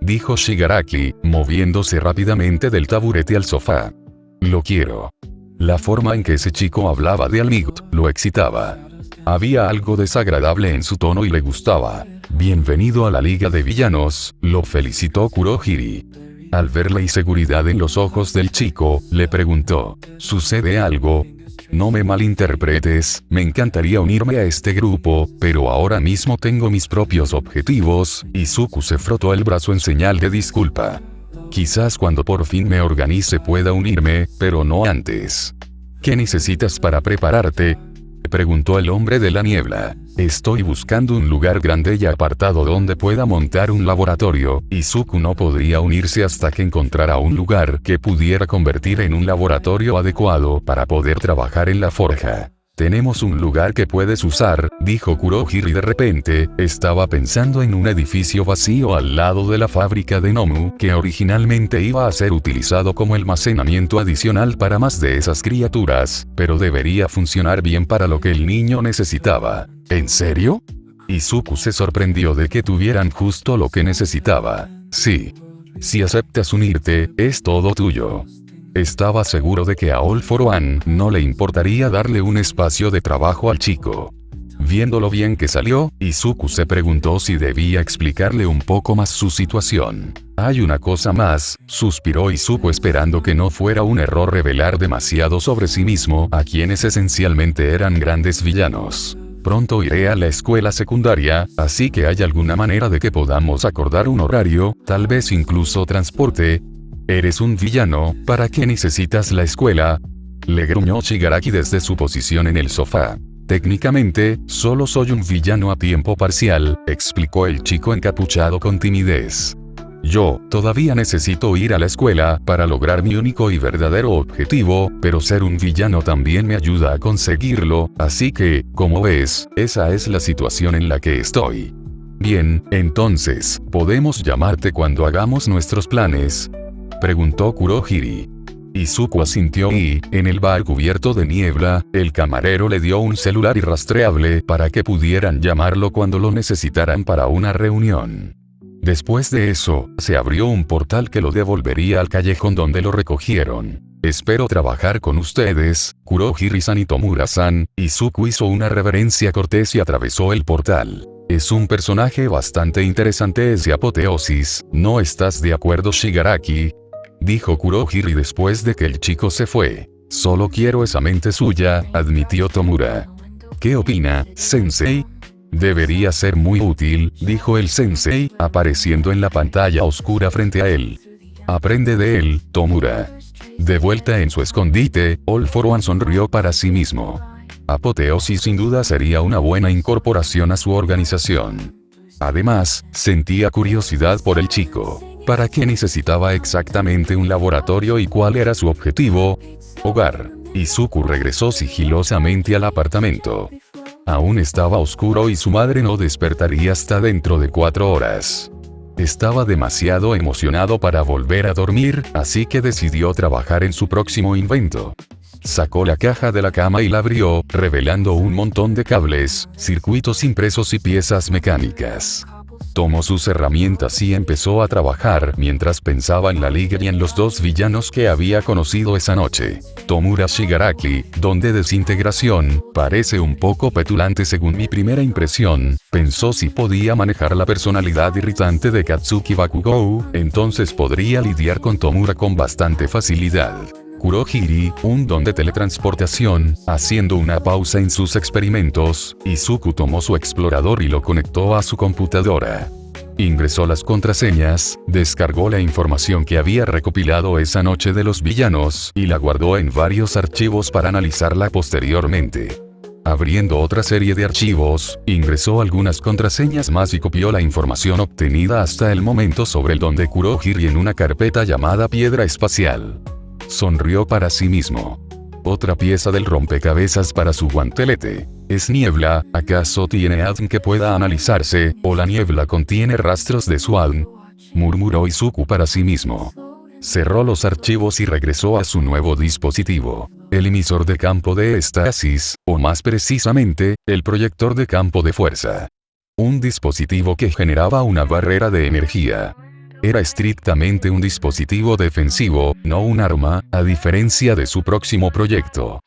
dijo Shigaraki, moviéndose rápidamente del taburete al sofá. Lo quiero. La forma en que ese chico hablaba de Almigt lo excitaba. Había algo desagradable en su tono y le gustaba. Bienvenido a la Liga de Villanos, lo felicitó Kurohiri. Al ver la inseguridad en los ojos del chico, le preguntó, ¿sucede algo? No me malinterpretes, me encantaría unirme a este grupo, pero ahora mismo tengo mis propios objetivos. Izuku se frotó el brazo en señal de disculpa. Quizás cuando por fin me organice pueda unirme, pero no antes. ¿Qué necesitas para prepararte?, preguntó el hombre de la niebla. Estoy buscando un lugar grande y apartado donde pueda montar un laboratorio. Izuku no podría unirse hasta que encontrara un lugar que pudiera convertir en un laboratorio adecuado para poder trabajar en la forja. Tenemos un lugar que puedes usar, dijo Kurohiri de repente. Estaba pensando en un edificio vacío al lado de la fábrica de Nomu, que originalmente iba a ser utilizado como almacenamiento adicional para más de esas criaturas, pero debería funcionar bien para lo que el niño necesitaba. ¿En serio? Izuku se sorprendió de que tuvieran justo lo que necesitaba. Sí. Si aceptas unirte, es todo tuyo. Estaba seguro de que a All for One no le importaría darle un espacio de trabajo al chico. Viendo lo bien que salió, Izuku se preguntó si debía explicarle un poco más su situación. Hay una cosa más, suspiró Izuku esperando que no fuera un error revelar demasiado sobre sí mismo a quienes esencialmente eran grandes villanos. Pronto iré a la escuela secundaria, así que hay alguna manera de que podamos acordar un horario, tal vez incluso transporte. Eres un villano, ¿para qué necesitas la escuela? Le gruñó Shigaraki desde su posición en el sofá. Técnicamente, solo soy un villano a tiempo parcial, explicó el chico encapuchado con timidez. Yo, todavía necesito ir a la escuela para lograr mi único y verdadero objetivo, pero ser un villano también me ayuda a conseguirlo, así que, como ves, esa es la situación en la que estoy. Bien, entonces, ¿podemos llamarte cuando hagamos nuestros planes?, preguntó Kurohiri. Izuku asintió y, en el bar cubierto de niebla, el camarero le dio un celular irrastreable para que pudieran llamarlo cuando lo necesitaran para una reunión. Después de eso, se abrió un portal que lo devolvería al callejón donde lo recogieron. Espero trabajar con ustedes, Kurohiri-san y Tomura-san. Izuku hizo una reverencia cortés y atravesó el portal. Es un personaje bastante interesante ese apoteosis, ¿no estás de acuerdo, Shigaraki?, dijo Kurohiri después de que el chico se fue. Solo quiero esa mente suya, admitió Tomura. ¿Qué opina, sensei? Debería ser muy útil, dijo el sensei, apareciendo en la pantalla oscura frente a él. Aprende de él, Tomura. De vuelta en su escondite, All for One sonrió para sí mismo. Apoteosis sin duda sería una buena incorporación a su organización. Además, sentía curiosidad por el chico. ¿Para qué necesitaba exactamente un laboratorio y cuál era su objetivo? Hogar. Izuku regresó sigilosamente al apartamento. Aún estaba oscuro y su madre no despertaría hasta dentro de 4 horas. Estaba demasiado emocionado para volver a dormir, así que decidió trabajar en su próximo invento. Sacó la caja de la cama y la abrió, revelando un montón de cables, circuitos impresos y piezas mecánicas. Tomó sus herramientas y empezó a trabajar mientras pensaba en la liga y en los 2 villanos que había conocido esa noche. Tomura Shigaraki, don de desintegración, parece un poco petulante según mi primera impresión, pensó si podía manejar la personalidad irritante de Katsuki Bakugou, entonces podría lidiar con Tomura con bastante facilidad. Kurohiri, un don de teletransportación, haciendo una pausa en sus experimentos, Izuku tomó su explorador y lo conectó a su computadora. Ingresó las contraseñas, descargó la información que había recopilado esa noche de los villanos, y la guardó en varios archivos para analizarla posteriormente. Abriendo otra serie de archivos, ingresó algunas contraseñas más y copió la información obtenida hasta el momento sobre el don de Kurohiri en una carpeta llamada Piedra Espacial. Sonrió para sí mismo. Otra pieza del rompecabezas para su guantelete. ¿Es niebla? ¿Acaso tiene algo que pueda analizarse, o la niebla contiene rastros de Swan?, murmuró Izuku para sí mismo. Cerró los archivos y regresó a su nuevo dispositivo. El emisor de campo de estasis, o más precisamente, el proyector de campo de fuerza. Un dispositivo que generaba una barrera de energía. Era estrictamente un dispositivo defensivo, no un arma, a diferencia de su próximo proyecto.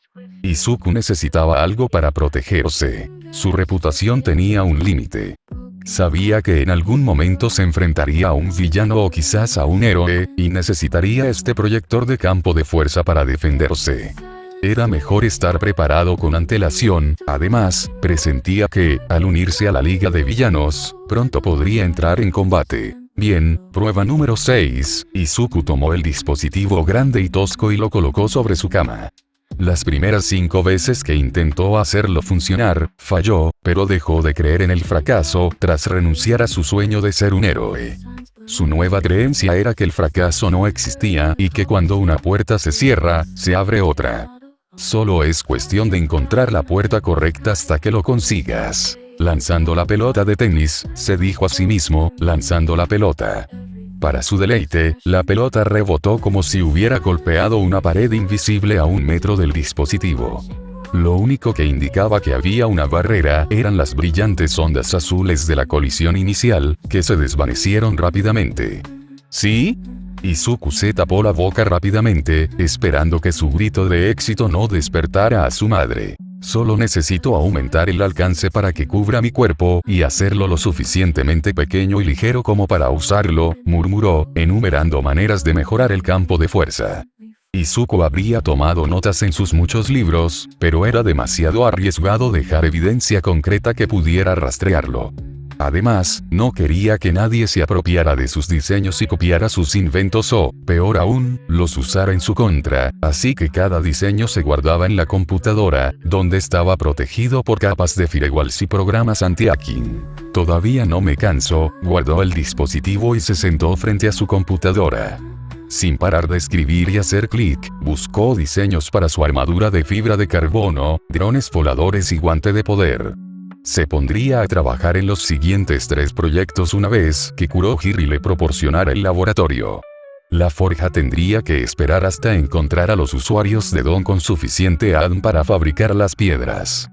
Izuku necesitaba algo para protegerse. Su reputación tenía un límite. Sabía que en algún momento se enfrentaría a un villano o quizás a un héroe, y necesitaría este proyector de campo de fuerza para defenderse. Era mejor estar preparado con antelación, además, presentía que, al unirse a la Liga de Villanos, pronto podría entrar en combate. Bien, prueba número 6, Izuku tomó el dispositivo grande y tosco y lo colocó sobre su cama. Las primeras 5 veces que intentó hacerlo funcionar, falló, pero dejó de creer en el fracaso tras renunciar a su sueño de ser un héroe. Su nueva creencia era que el fracaso no existía y que cuando una puerta se cierra, se abre otra. Solo es cuestión de encontrar la puerta correcta hasta que lo consigas. Lanzando la pelota de tenis, se dijo a sí mismo, lanzando la pelota. Para su deleite, la pelota rebotó como si hubiera golpeado una pared invisible a 1 metro del dispositivo. Lo único que indicaba que había una barrera eran las brillantes ondas azules de la colisión inicial, que se desvanecieron rápidamente. ¿Sí? Izuku se tapó la boca rápidamente, esperando que su grito de éxito no despertara a su madre. Solo necesito aumentar el alcance para que cubra mi cuerpo y hacerlo lo suficientemente pequeño y ligero como para usarlo, murmuró, enumerando maneras de mejorar el campo de fuerza. Izuku habría tomado notas en sus muchos libros, pero era demasiado arriesgado dejar evidencia concreta que pudiera rastrearlo. Además, no quería que nadie se apropiara de sus diseños y copiara sus inventos o, peor aún, los usara en su contra, así que cada diseño se guardaba en la computadora, donde estaba protegido por capas de firewalls y programas anti-hacking. Todavía no me canso, guardó el dispositivo y se sentó frente a su computadora. Sin parar de escribir y hacer clic, buscó diseños para su armadura de fibra de carbono, drones voladores y guante de poder. Se pondría a trabajar en los siguientes 3 proyectos una vez que Kurohiri le proporcionara el laboratorio. La forja tendría que esperar hasta encontrar a los usuarios de Don con suficiente ADN para fabricar las piedras.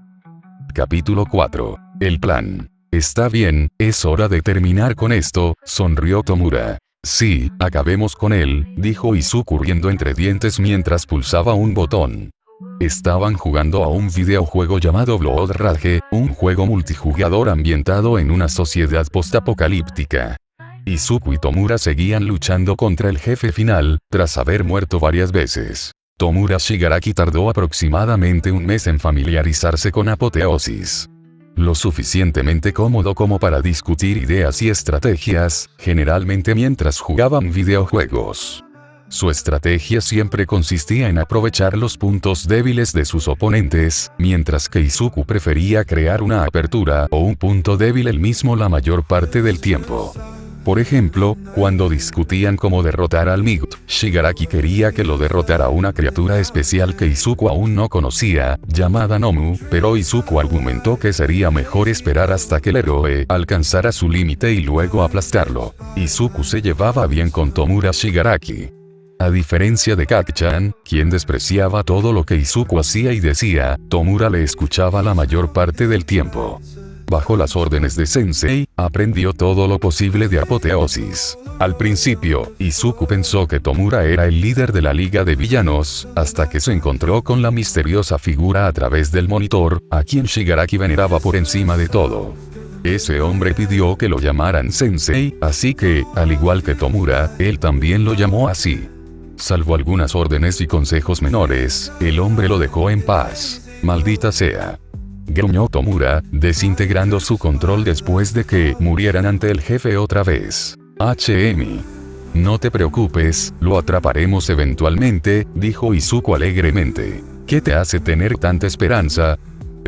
Capítulo 4. El plan. Está bien, es hora de terminar con esto, sonrió Tomura. Sí, acabemos con él, dijo Izuku riendo entre dientes mientras pulsaba un botón. Estaban jugando a un videojuego llamado Blood Rage, un juego multijugador ambientado en una sociedad postapocalíptica. Izuku y Tomura seguían luchando contra el jefe final, tras haber muerto varias veces. Tomura Shigaraki tardó aproximadamente 1 mes en familiarizarse con Apoteosis. Lo suficientemente cómodo como para discutir ideas y estrategias, generalmente mientras jugaban videojuegos. Su estrategia siempre consistía en aprovechar los puntos débiles de sus oponentes, mientras que Izuku prefería crear una apertura o un punto débil él mismo la mayor parte del tiempo. Por ejemplo, cuando discutían cómo derrotar al Might, Shigaraki quería que lo derrotara una criatura especial que Izuku aún no conocía, llamada Nomu, pero Izuku argumentó que sería mejor esperar hasta que el héroe alcanzara su límite y luego aplastarlo. Izuku se llevaba bien con Tomura Shigaraki. A diferencia de Kaki-chan, quien despreciaba todo lo que Izuku hacía y decía, Tomura le escuchaba la mayor parte del tiempo. Bajo las órdenes de Sensei, aprendió todo lo posible de Apoteosis. Al principio, Izuku pensó que Tomura era el líder de la Liga de Villanos, hasta que se encontró con la misteriosa figura a través del monitor, a quien Shigaraki veneraba por encima de todo. Ese hombre pidió que lo llamaran Sensei, así que, al igual que Tomura, él también lo llamó así. Salvo algunas órdenes y consejos menores, el hombre lo dejó en paz. Maldita sea. Gruñó Tomura, desintegrando su control después de que murieran ante el jefe otra vez. No te preocupes, lo atraparemos eventualmente, dijo Izuku alegremente. ¿Qué te hace tener tanta esperanza?,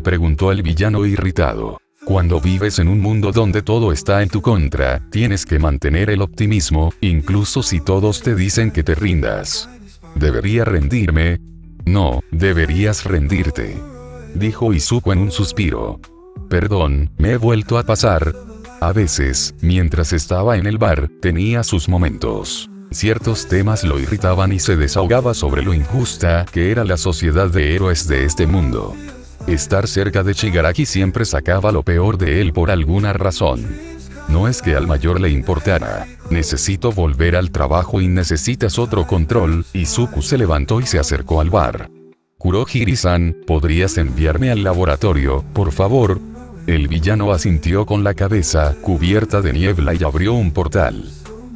preguntó el villano irritado. Cuando vives en un mundo donde todo está en tu contra, tienes que mantener el optimismo, incluso si todos te dicen que te rindas. ¿Debería rendirme? No, deberías rendirte, dijo Izuku en un suspiro. Perdón, me he vuelto a pasar. A veces, mientras estaba en el bar, tenía sus momentos. Ciertos temas lo irritaban y se desahogaba sobre lo injusta que era la sociedad de héroes de este mundo. Estar cerca de Shigaraki siempre sacaba lo peor de él por alguna razón. No es que al mayor le importara. Necesito volver al trabajo y necesitas otro control. Izuku se levantó y se acercó al bar. Kurohiri-san, ¿podrías enviarme al laboratorio, por favor? El villano asintió con la cabeza, cubierta de niebla, y abrió un portal.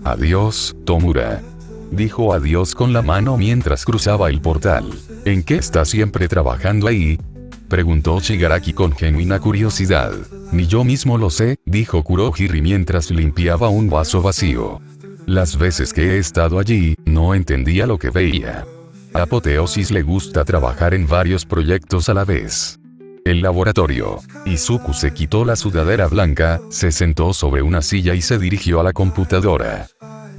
Adiós, Tomura. Dijo adiós con la mano mientras cruzaba el portal. ¿En qué está siempre trabajando ahí?, preguntó Shigaraki con genuina curiosidad. Ni yo mismo lo sé, dijo Kurohiri mientras limpiaba un vaso vacío. Las veces que he estado allí, no entendía lo que veía. A Apoteosis le gusta trabajar en varios proyectos a la vez. El laboratorio. Izuku se quitó la sudadera blanca, se sentó sobre una silla y se dirigió a la computadora.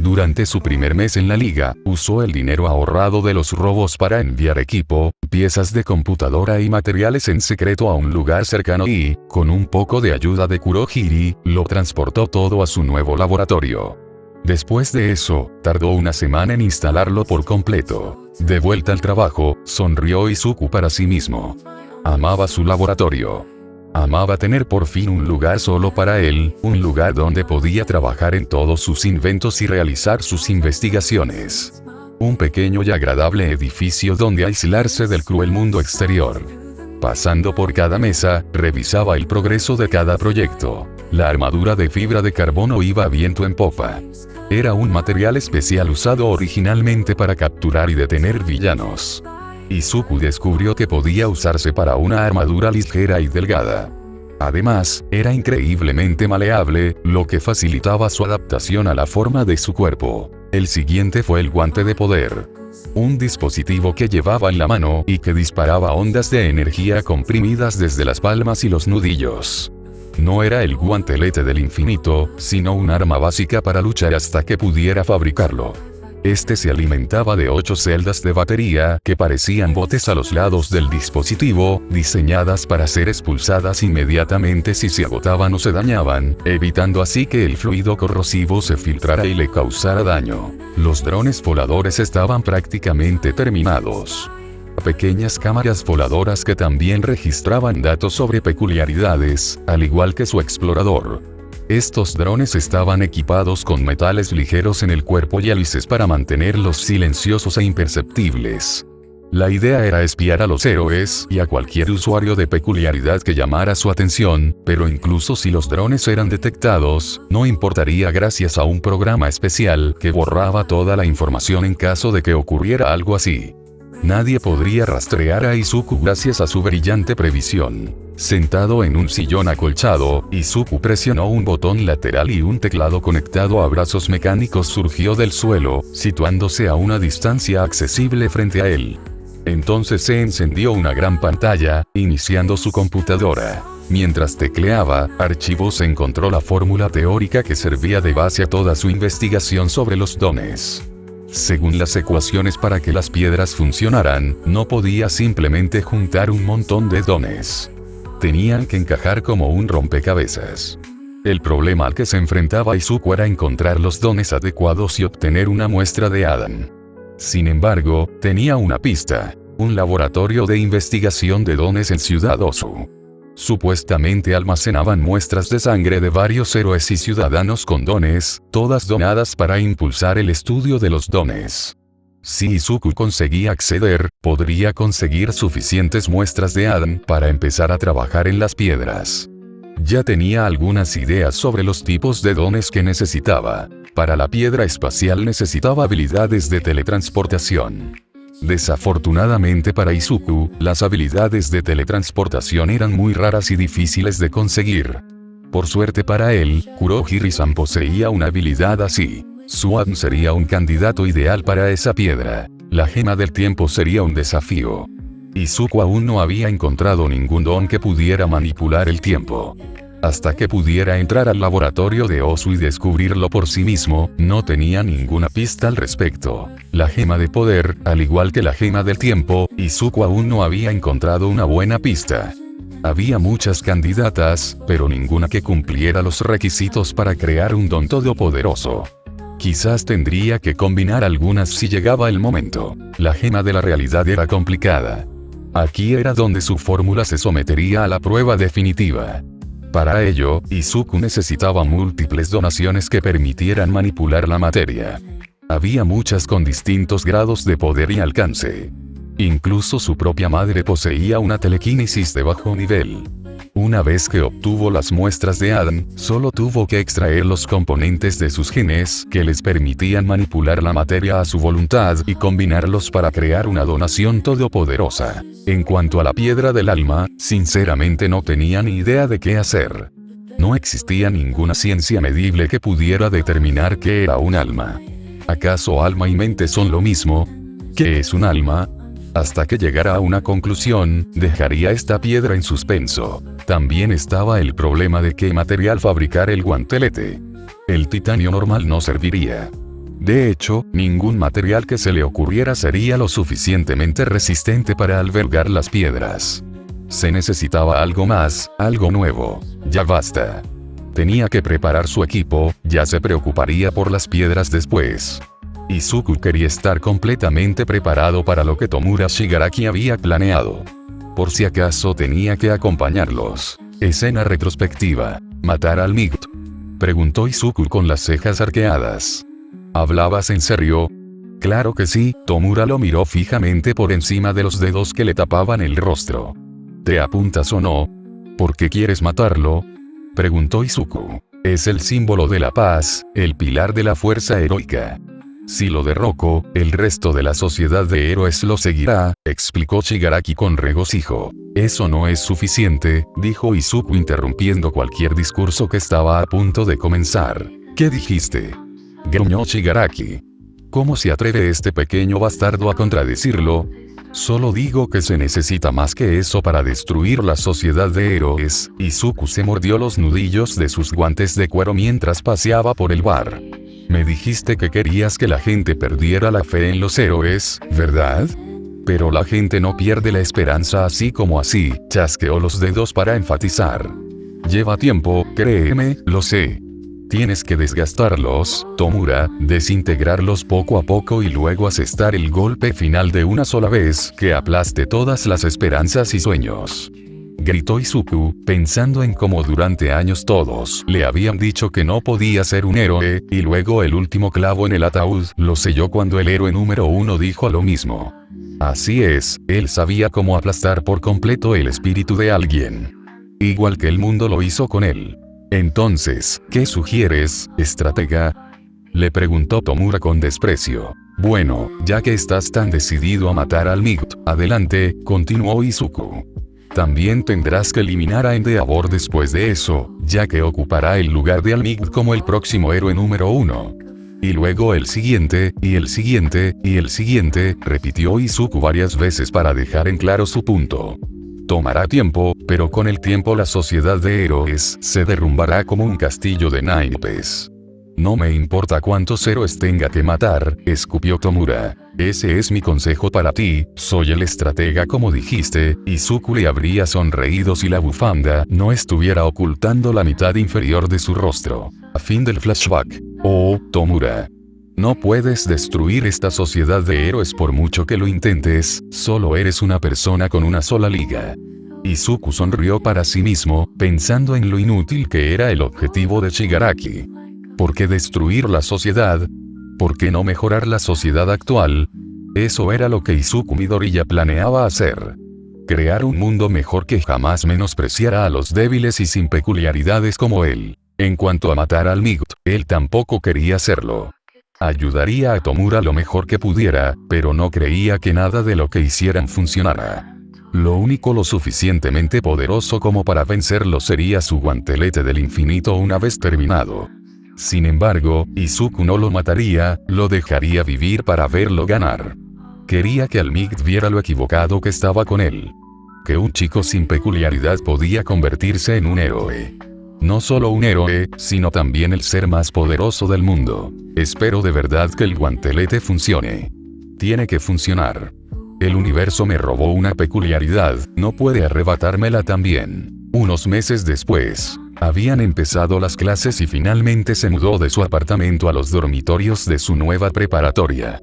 Durante su primer mes en la liga, usó el dinero ahorrado de los robos para enviar equipo, piezas de computadora y materiales en secreto a un lugar cercano y, con un poco de ayuda de Kurohiri, lo transportó todo a su nuevo laboratorio. Después de eso, tardó una semana en instalarlo por completo. De vuelta al trabajo, sonrió Izuku para sí mismo. Amaba su laboratorio. Amaba tener por fin un lugar solo para él, un lugar donde podía trabajar en todos sus inventos y realizar sus investigaciones. Un pequeño y agradable edificio donde aislarse del cruel mundo exterior. Pasando por cada mesa, revisaba el progreso de cada proyecto. La armadura de fibra de carbono iba viento en popa. Era un material especial usado originalmente para capturar y detener villanos. Izuku descubrió que podía usarse para una armadura ligera y delgada. Además, era increíblemente maleable, lo que facilitaba su adaptación a la forma de su cuerpo. El siguiente fue el guante de poder. Un dispositivo que llevaba en la mano y que disparaba ondas de energía comprimidas desde las palmas y los nudillos. No era el guantelete del infinito, sino un arma básica para luchar hasta que pudiera fabricarlo. Este se alimentaba de 8 celdas de batería que parecían botes a los lados del dispositivo, diseñadas para ser expulsadas inmediatamente si se agotaban o se dañaban, evitando así que el fluido corrosivo se filtrara y le causara daño. Los drones voladores estaban prácticamente terminados. Pequeñas cámaras voladoras que también registraban datos sobre peculiaridades, al igual que su explorador. Estos drones estaban equipados con metales ligeros en el cuerpo y hélices para mantenerlos silenciosos e imperceptibles. La idea era espiar a los héroes y a cualquier usuario de peculiaridad que llamara su atención, pero incluso si los drones eran detectados, no importaría gracias a un programa especial que borraba toda la información en caso de que ocurriera algo así. Nadie podría rastrear a Izuku gracias a su brillante previsión. Sentado en un sillón acolchado, Izuku presionó un botón lateral y un teclado conectado a brazos mecánicos surgió del suelo, situándose a una distancia accesible frente a él. Entonces se encendió una gran pantalla, iniciando su computadora. Mientras tecleaba, archivos encontró la fórmula teórica que servía de base a toda su investigación sobre los dones. Según las ecuaciones para que las piedras funcionaran, no podía simplemente juntar un montón de dones. Tenían que encajar como un rompecabezas. El problema al que se enfrentaba Izuku era encontrar los dones adecuados y obtener una muestra de Adam. Sin embargo, tenía una pista: un laboratorio de investigación de dones en Ciudad Osu. Supuestamente almacenaban muestras de sangre de varios héroes y ciudadanos con dones, todas donadas para impulsar el estudio de los dones. Si Izuku conseguía acceder, podría conseguir suficientes muestras de Adam para empezar a trabajar en las piedras. Ya tenía algunas ideas sobre los tipos de dones que necesitaba. Para la piedra espacial necesitaba habilidades de teletransportación. Desafortunadamente para Izuku, las habilidades de teletransportación eran muy raras y difíciles de conseguir. Por suerte para él, Kurohiri-san poseía una habilidad así. Swan sería un candidato ideal para esa piedra. La gema del tiempo sería un desafío. Izuku aún no había encontrado ningún don que pudiera manipular el tiempo. Hasta que pudiera entrar al laboratorio de Osu y descubrirlo por sí mismo, no tenía ninguna pista al respecto. La gema de poder, al igual que la gema del tiempo, Izuku aún no había encontrado una buena pista. Había muchas candidatas, pero ninguna que cumpliera los requisitos para crear un don todopoderoso. Quizás tendría que combinar algunas si llegaba el momento. La gema de la realidad era complicada. Aquí era donde su fórmula se sometería a la prueba definitiva. Para ello, Izuku necesitaba múltiples donaciones que permitieran manipular la materia. Había muchas con distintos grados de poder y alcance. Incluso su propia madre poseía una telequinesis de bajo nivel. Una vez que obtuvo las muestras de Adam, solo tuvo que extraer los componentes de sus genes que les permitían manipular la materia a su voluntad y combinarlos para crear una donación todopoderosa. En cuanto a la piedra del alma, sinceramente no tenía ni idea de qué hacer. No existía ninguna ciencia medible que pudiera determinar qué era un alma. ¿Acaso alma y mente son lo mismo? ¿Qué es un alma? Hasta que llegara a una conclusión, dejaría esta piedra en suspenso. También estaba el problema de qué material fabricar el guantelete. El titanio normal no serviría. De hecho, ningún material que se le ocurriera sería lo suficientemente resistente para albergar las piedras. Se necesitaba algo más, algo nuevo. Ya basta. Tenía que preparar su equipo, ya se preocuparía por las piedras después. Izuku quería estar completamente preparado para lo que Tomura Shigaraki había planeado. Por si acaso tenía que acompañarlos. Escena retrospectiva. ¿Matar al Might?, preguntó Izuku con las cejas arqueadas. ¿Hablabas en serio? Claro que sí. Tomura lo miró fijamente por encima de los dedos que le tapaban el rostro. ¿Te apuntas o no? ¿Por qué quieres matarlo?, preguntó Izuku. Es el símbolo de la paz, el pilar de la fuerza heroica. Si lo derroco, el resto de la sociedad de héroes lo seguirá, explicó Shigaraki con regocijo. Eso no es suficiente, dijo Izuku interrumpiendo cualquier discurso que estaba a punto de comenzar. ¿Qué dijiste?, gruñó Shigaraki. ¿Cómo se atreve este pequeño bastardo a contradecirlo? Solo digo que se necesita más que eso para destruir la sociedad de héroes. Izuku se mordió los nudillos de sus guantes de cuero mientras paseaba por el bar. Me dijiste que querías que la gente perdiera la fe en los héroes, ¿verdad? Pero la gente no pierde la esperanza así como así, chasqueó los dedos para enfatizar. Lleva tiempo, créeme, lo sé. Tienes que desgastarlos, Tomura, desintegrarlos poco a poco y luego asestar el golpe final de una sola vez que aplaste todas las esperanzas y sueños. Gritó Izuku, pensando en cómo durante años todos le habían dicho que no podía ser un héroe, y luego el último clavo en el ataúd lo selló cuando el héroe número 1 dijo lo mismo. Así es, él sabía cómo aplastar por completo el espíritu de alguien. Igual que el mundo lo hizo con él. Entonces, ¿qué sugieres, estratega?, le preguntó Tomura con desprecio. Bueno, ya que estás tan decidido a matar al Might, adelante, continuó Izuku. También tendrás que eliminar a Endeavor después de eso, ya que ocupará el lugar de All Might como el próximo héroe número 1. Y luego el siguiente, y el siguiente, y el siguiente, repitió Izuku varias veces para dejar en claro su punto. Tomará tiempo, pero con el tiempo la sociedad de héroes se derrumbará como un castillo de naipes. No me importa cuántos héroes tenga que matar, escupió Tomura. Ese es mi consejo para ti, soy el estratega como dijiste. Izuku le habría sonreído si la bufanda no estuviera ocultando la mitad inferior de su rostro. A fin del flashback. Oh, Tomura. No puedes destruir esta sociedad de héroes por mucho que lo intentes, solo eres una persona con una sola liga. Izuku sonrió para sí mismo, pensando en lo inútil que era el objetivo de Shigaraki. ¿Por qué destruir la sociedad? ¿Por qué no mejorar la sociedad actual? Eso era lo que Izuku Midoriya planeaba hacer. Crear un mundo mejor que jamás menospreciara a los débiles y sin peculiaridades como él. En cuanto a matar al Might, él tampoco quería hacerlo. Ayudaría a Tomura lo mejor que pudiera, pero no creía que nada de lo que hicieran funcionara. Lo único lo suficientemente poderoso como para vencerlo sería su guantelete del infinito una vez terminado. Sin embargo, Izuku no lo mataría, lo dejaría vivir para verlo ganar. Quería que All Might viera lo equivocado que estaba con él. Que un chico sin peculiaridad podía convertirse en un héroe. No solo un héroe, sino también el ser más poderoso del mundo. Espero de verdad que el guantelete funcione. Tiene que funcionar. El universo me robó una peculiaridad, no puede arrebatármela también. Unos meses después, habían empezado las clases y finalmente se mudó de su apartamento a los dormitorios de su nueva preparatoria.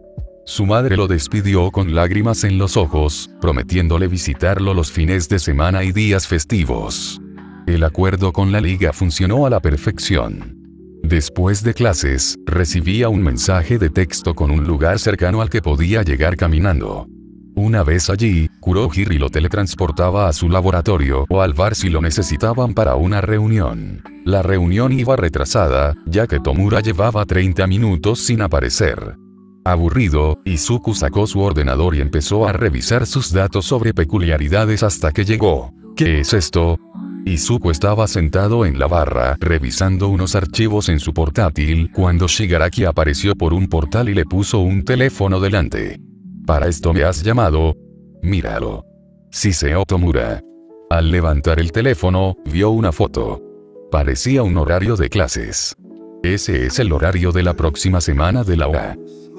Su madre lo despidió con lágrimas en los ojos, prometiéndole visitarlo los fines de semana y días festivos. El acuerdo con la liga funcionó a la perfección. Después de clases, recibía un mensaje de texto con un lugar cercano al que podía llegar caminando. Una vez allí, Kurohiri lo teletransportaba a su laboratorio o al bar si lo necesitaban para una reunión. La reunión iba retrasada, ya que Tomura llevaba 30 minutos sin aparecer. Aburrido, Izuku sacó su ordenador y empezó a revisar sus datos sobre peculiaridades hasta que llegó. ¿Qué es esto? Izuku estaba sentado en la barra, revisando unos archivos en su portátil, cuando Shigaraki apareció por un portal y le puso un teléfono delante. ¿Para esto me has llamado? Míralo. Siseó Tomura. Al levantar el teléfono, vio una foto. Parecía un horario de clases. Ese es el horario de la próxima semana de la OA.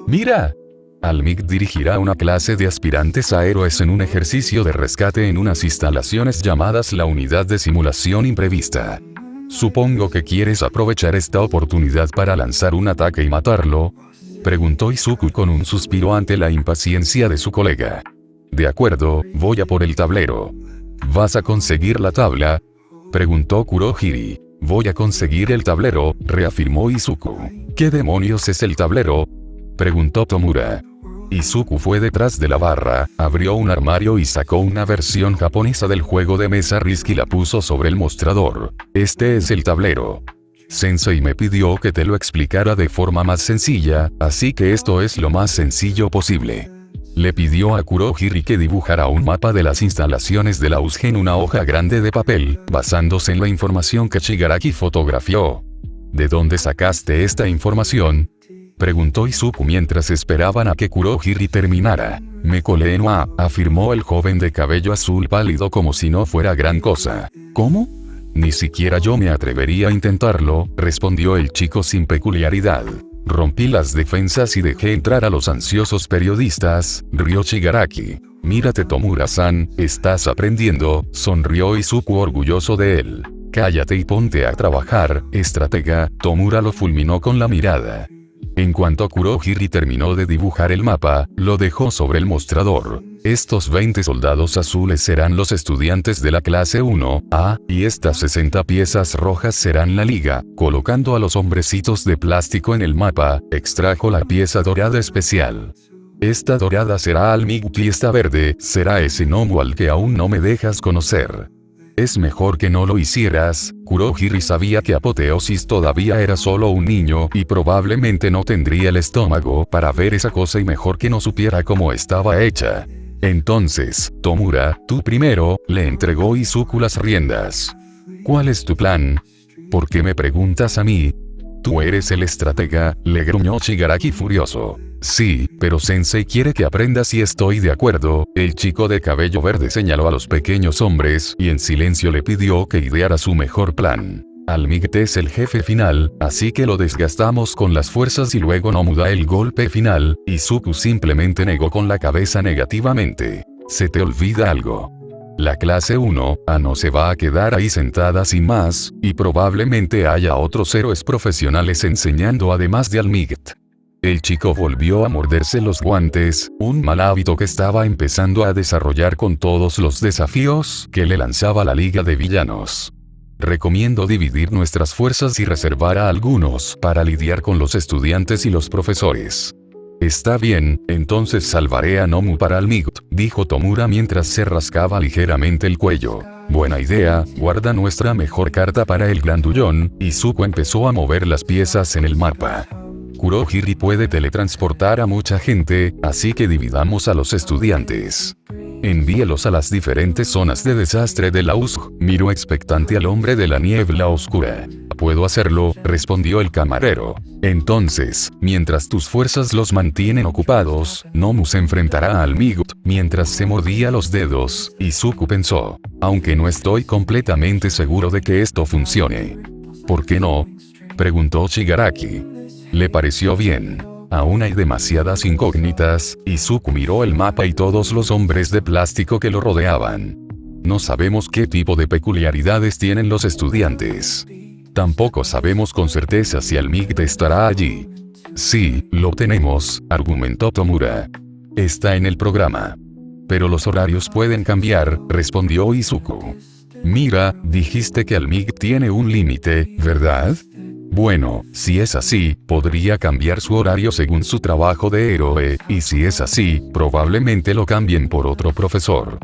¡Mira! Al-Mig dirigirá una clase de aspirantes a héroes en un ejercicio de rescate en unas instalaciones llamadas la Unidad de Simulación Imprevista. Supongo que quieres aprovechar esta oportunidad para lanzar un ataque y matarlo, preguntó Izuku con un suspiro ante la impaciencia de su colega. De acuerdo, voy a por el tablero. ¿Vas a conseguir la tabla?, preguntó Kurohiri. Voy a conseguir el tablero, reafirmó Izuku. ¿Qué demonios es el tablero?, preguntó Tomura. Izuku fue detrás de la barra, abrió un armario y sacó una versión japonesa del juego de mesa Risk y la puso sobre el mostrador. Este es el tablero. Sensei me pidió que te lo explicara de forma más sencilla, así que esto es lo más sencillo posible. Le pidió a Kurohiri que dibujara un mapa de las instalaciones de la USG en una hoja grande de papel, basándose en la información que Shigaraki fotografió. ¿De dónde sacaste esta información?, preguntó Izuku mientras esperaban a que Kurohiri terminara. Me colé en UA, afirmó el joven de cabello azul pálido como si no fuera gran cosa. ¿Cómo? Ni siquiera yo me atrevería a intentarlo, respondió el chico sin peculiaridad. Rompí las defensas y dejé entrar a los ansiosos periodistas, rió Shigaraki. Mírate Tomura-san, estás aprendiendo, sonrió Izuku orgulloso de él. Cállate y ponte a trabajar, estratega, Tomura lo fulminó con la mirada. En cuanto Kurohiri terminó de dibujar el mapa, lo dejó sobre el mostrador. Estos 20 soldados azules serán los estudiantes de la clase 1A, y estas 60 piezas rojas serán la liga. Colocando a los hombrecitos de plástico en el mapa, extrajo la pieza dorada especial. Esta dorada será Al-Mig y esta verde será ese gnomo al que aún no me dejas conocer. Es mejor que no lo hicieras. Kurohiri sabía que Apoteosis todavía era solo un niño y probablemente no tendría el estómago para ver esa cosa y mejor que no supiera cómo estaba hecha. Entonces, Tomura, tú primero, le entregó Izuku las riendas. ¿Cuál es tu plan? ¿Por qué me preguntas a mí? Tú eres el estratega, le gruñó Shigaraki furioso. Sí, pero Sensei quiere que aprendas y estoy de acuerdo. El chico de cabello verde señaló a los pequeños hombres y en silencio le pidió que ideara su mejor plan. Al-Mig es el jefe final, así que lo desgastamos con las fuerzas y luego no muda el golpe final. Izuku simplemente negó con la cabeza negativamente. Se te olvida algo. La clase 1A no se va a quedar ahí sentada sin más, y probablemente haya otros héroes profesionales enseñando además de Al-Mig. El chico volvió a morderse los guantes, un mal hábito que estaba empezando a desarrollar con todos los desafíos que le lanzaba la Liga de Villanos. Recomiendo dividir nuestras fuerzas y reservar a algunos para lidiar con los estudiantes y los profesores. Está bien, entonces salvaré a Nomu para Al-Mig, dijo Tomura mientras se rascaba ligeramente el cuello. Buena idea, guarda nuestra mejor carta para el grandullón. Izuku empezó a mover las piezas en el mapa. Kurohiri puede teletransportar a mucha gente, así que dividamos a los estudiantes. Envíelos a las diferentes zonas de desastre de la USG, miró expectante al hombre de la niebla oscura. Puedo hacerlo, respondió el camarero. Entonces, mientras tus fuerzas los mantienen ocupados, Nomu se enfrentará a Al-Mig. Mientras se mordía los dedos, Izuku pensó. Aunque no estoy completamente seguro de que esto funcione. ¿Por qué no?, preguntó Shigaraki. Le pareció bien. Aún hay demasiadas incógnitas. Izuku miró el mapa y todos los hombres de plástico que lo rodeaban. No sabemos qué tipo de peculiaridades tienen los estudiantes. Tampoco sabemos con certeza si Al-Mig estará allí. Sí, lo tenemos, argumentó Tomura. Está en el programa. Pero los horarios pueden cambiar, respondió Izuku. Mira, dijiste que Al-Mig tiene un límite, ¿verdad? Bueno, si es así, podría cambiar su horario según su trabajo de héroe, y si es así, probablemente lo cambien por otro profesor.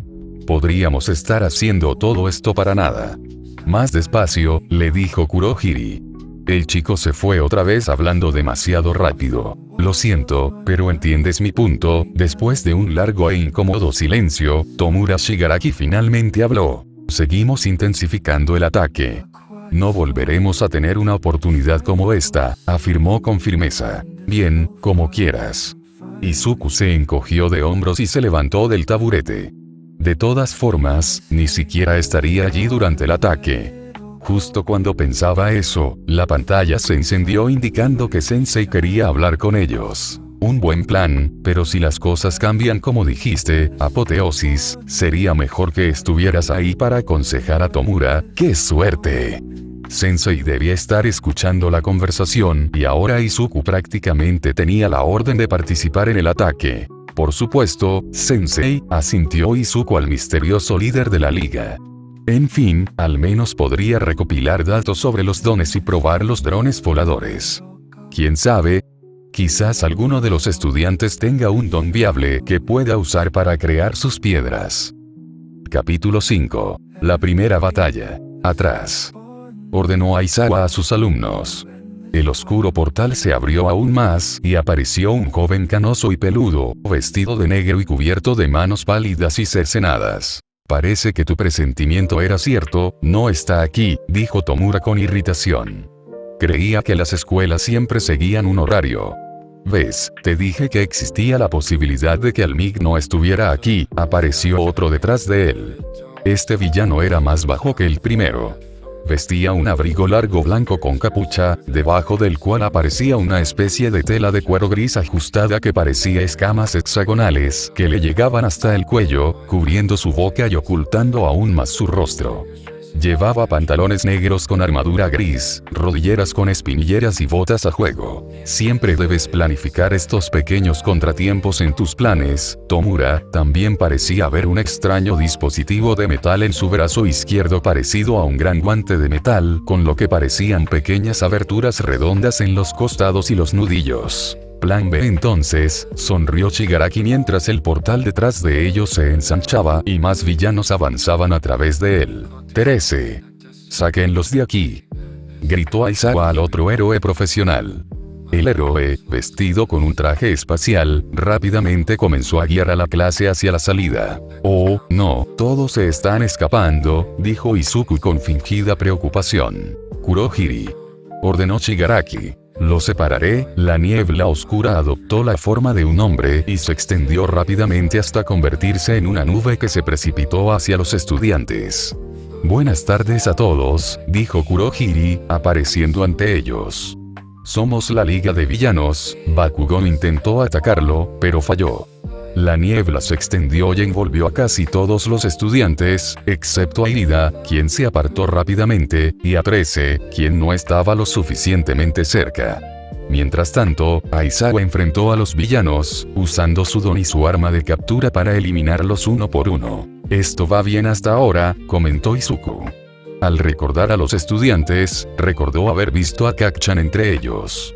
Podríamos estar haciendo todo esto para nada. Más despacio, le dijo Kurohiri. El chico se fue otra vez hablando demasiado rápido. Lo siento, pero entiendes mi punto. Después de un largo e incómodo silencio, Tomura Shigaraki finalmente habló. Seguimos intensificando el ataque. No volveremos a tener una oportunidad como esta, afirmó con firmeza. Bien, como quieras. Izuku se encogió de hombros y se levantó del taburete. De todas formas, ni siquiera estaría allí durante el ataque. Justo cuando pensaba eso, la pantalla se encendió indicando que Sensei quería hablar con ellos. Un buen plan, pero si las cosas cambian como dijiste, Apoteosis, sería mejor que estuvieras ahí para aconsejar a Tomura. ¡Qué suerte! Sensei debía estar escuchando la conversación y ahora Izuku prácticamente tenía la orden de participar en el ataque. Por supuesto, Sensei, asintió Izuku al misterioso líder de la liga. En fin, al menos podría recopilar datos sobre los dones y probar los drones voladores. ¿Quién sabe? Quizás alguno de los estudiantes tenga un don viable que pueda usar para crear sus piedras. Capítulo 5. La primera batalla. Atrás. Ordenó Aizawa a sus alumnos. El oscuro portal se abrió aún más y apareció un joven canoso y peludo, vestido de negro y cubierto de manos pálidas y cercenadas. Parece que tu presentimiento era cierto, no está aquí, dijo Tomura con irritación. Creía que las escuelas siempre seguían un horario. ¿Ves? Te dije que existía la posibilidad de que Almig no estuviera aquí, apareció otro detrás de él. Este villano era más bajo que el primero. Vestía un abrigo largo blanco con capucha, debajo del cual aparecía una especie de tela de cuero gris ajustada que parecía escamas hexagonales que le llegaban hasta el cuello, cubriendo su boca y ocultando aún más su rostro. Llevaba pantalones negros con armadura gris, rodilleras con espinilleras y botas a juego. Siempre debes planificar estos pequeños contratiempos en tus planes, Tomura. También parecía haber un extraño dispositivo de metal en su brazo izquierdo parecido a un gran guante de metal, con lo que parecían pequeñas aberturas redondas en los costados y los nudillos. Plan B entonces, sonrió Shigaraki mientras el portal detrás de ellos se ensanchaba y más villanos avanzaban a través de él. Terese. Sáquenlos de aquí. Gritó Aizawa al otro héroe profesional. El héroe, vestido con un traje espacial, rápidamente comenzó a guiar a la clase hacia la salida. Oh, no, todos se están escapando, dijo Izuku con fingida preocupación. Kurohiri. Ordenó Shigaraki. Lo separaré. La niebla oscura adoptó la forma de un hombre y se extendió rápidamente hasta convertirse en una nube que se precipitó hacia los estudiantes. Buenas tardes a todos, dijo Kurohiri, apareciendo ante ellos. Somos la Liga de Villanos. Bakugon intentó atacarlo, pero falló. La niebla se extendió y envolvió a casi todos los estudiantes, excepto a Irida, quien se apartó rápidamente, y a Trece, quien no estaba lo suficientemente cerca. Mientras tanto, Aizawa enfrentó a los villanos, usando su don y su arma de captura para eliminarlos uno por uno. Esto va bien hasta ahora, comentó Izuku. Al recordar a los estudiantes, recordó haber visto a Kacchan entre ellos.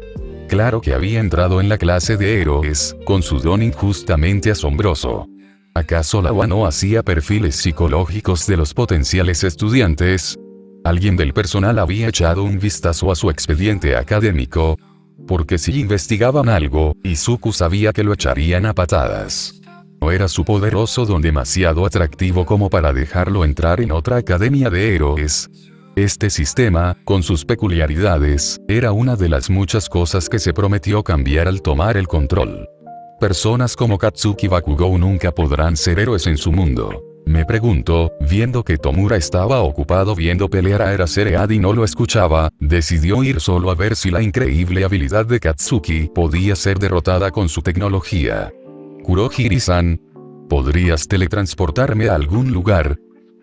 Claro que había entrado en la clase de héroes, con su don injustamente asombroso. ¿Acaso la UA no hacía perfiles psicológicos de los potenciales estudiantes? ¿Alguien del personal había echado un vistazo a su expediente académico? Porque si investigaban algo, Izuku sabía que lo echarían a patadas. No era su poderoso don demasiado atractivo como para dejarlo entrar en otra academia de héroes. Este sistema, con sus peculiaridades, era una de las muchas cosas que se prometió cambiar al tomar el control. Personas como Katsuki Bakugou nunca podrán ser héroes en su mundo. Me preguntó, viendo que Tomura estaba ocupado viendo pelear a Eraserhead y no lo escuchaba, decidió ir solo a ver si la increíble habilidad de Katsuki podía ser derrotada con su tecnología. Kurohiri-san, ¿podrías teletransportarme a algún lugar?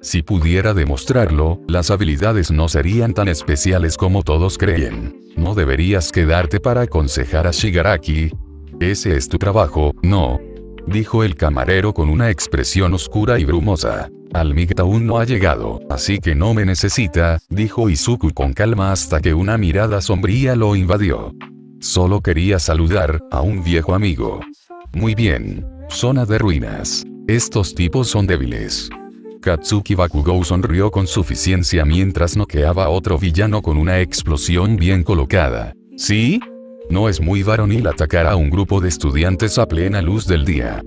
Si pudiera demostrarlo, las habilidades no serían tan especiales como todos creen. No deberías quedarte para aconsejar a Shigaraki. Ese es tu trabajo, ¿no? Dijo el camarero con una expresión oscura y brumosa. Almig aún no ha llegado, así que no me necesita, dijo Izuku con calma hasta que una mirada sombría lo invadió. Solo quería saludar a un viejo amigo. Muy bien. Zona de ruinas. Estos tipos son débiles. Katsuki Bakugou sonrió con suficiencia mientras noqueaba a otro villano con una explosión bien colocada. ¿Sí? No es muy varonil atacar a un grupo de estudiantes a plena luz del día.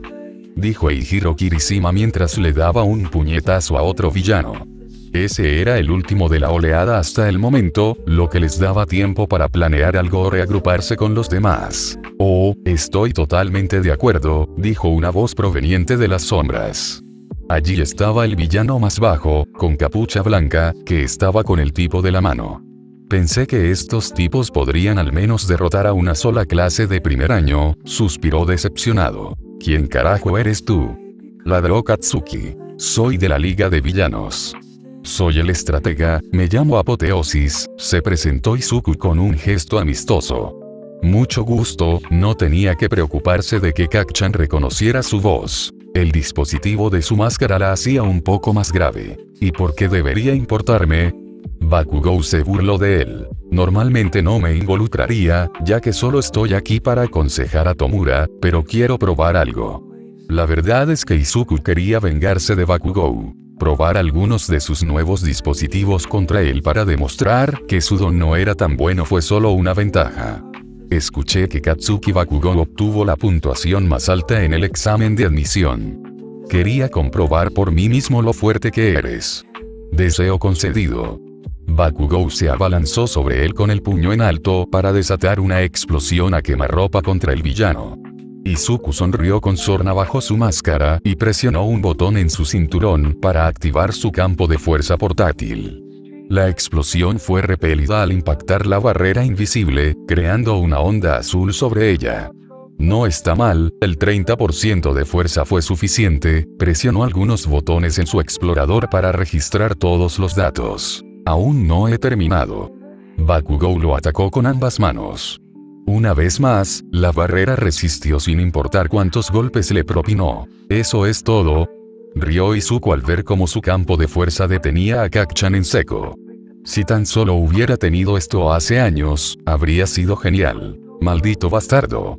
Dijo Eijiro Kirishima mientras le daba un puñetazo a otro villano. Ese era el último de la oleada hasta el momento, lo que les daba tiempo para planear algo o reagruparse con los demás. Oh, estoy totalmente de acuerdo, dijo una voz proveniente de las sombras. Allí estaba el villano más bajo, con capucha blanca, que estaba con el tipo de la mano. Pensé que estos tipos podrían al menos derrotar a una sola clase de primer año, suspiró decepcionado. ¿Quién carajo eres tú? Ladró Katsuki. Soy de la Liga de Villanos. Soy el estratega, me llamo Apoteosis, se presentó Izuku con un gesto amistoso. Mucho gusto, no tenía que preocuparse de que Kacchan reconociera su voz. El dispositivo de su máscara la hacía un poco más grave. ¿Y por qué debería importarme? Bakugou se burló de él. Normalmente no me involucraría, ya que solo estoy aquí para aconsejar a Tomura, pero quiero probar algo. La verdad es que Izuku quería vengarse de Bakugou. Probar algunos de sus nuevos dispositivos contra él para demostrar que su don no era tan bueno fue solo una ventaja. Escuché que Katsuki Bakugou obtuvo la puntuación más alta en el examen de admisión. Quería comprobar por mí mismo lo fuerte que eres. Deseo concedido. Bakugou se abalanzó sobre él con el puño en alto para desatar una explosión a quemarropa contra el villano. Izuku sonrió con sorna bajo su máscara y presionó un botón en su cinturón para activar su campo de fuerza portátil. La explosión fue repelida al impactar la barrera invisible, creando una onda azul sobre ella. No está mal, el 30% de fuerza fue suficiente, presionó algunos botones en su explorador para registrar todos los datos. Aún no he terminado. Bakugou lo atacó con ambas manos. Una vez más, la barrera resistió sin importar cuántos golpes le propinó. ¿Eso es todo? Rió Izuku al ver cómo su campo de fuerza detenía a Kacchan en seco. Si tan solo hubiera tenido esto hace años, habría sido genial. Maldito bastardo.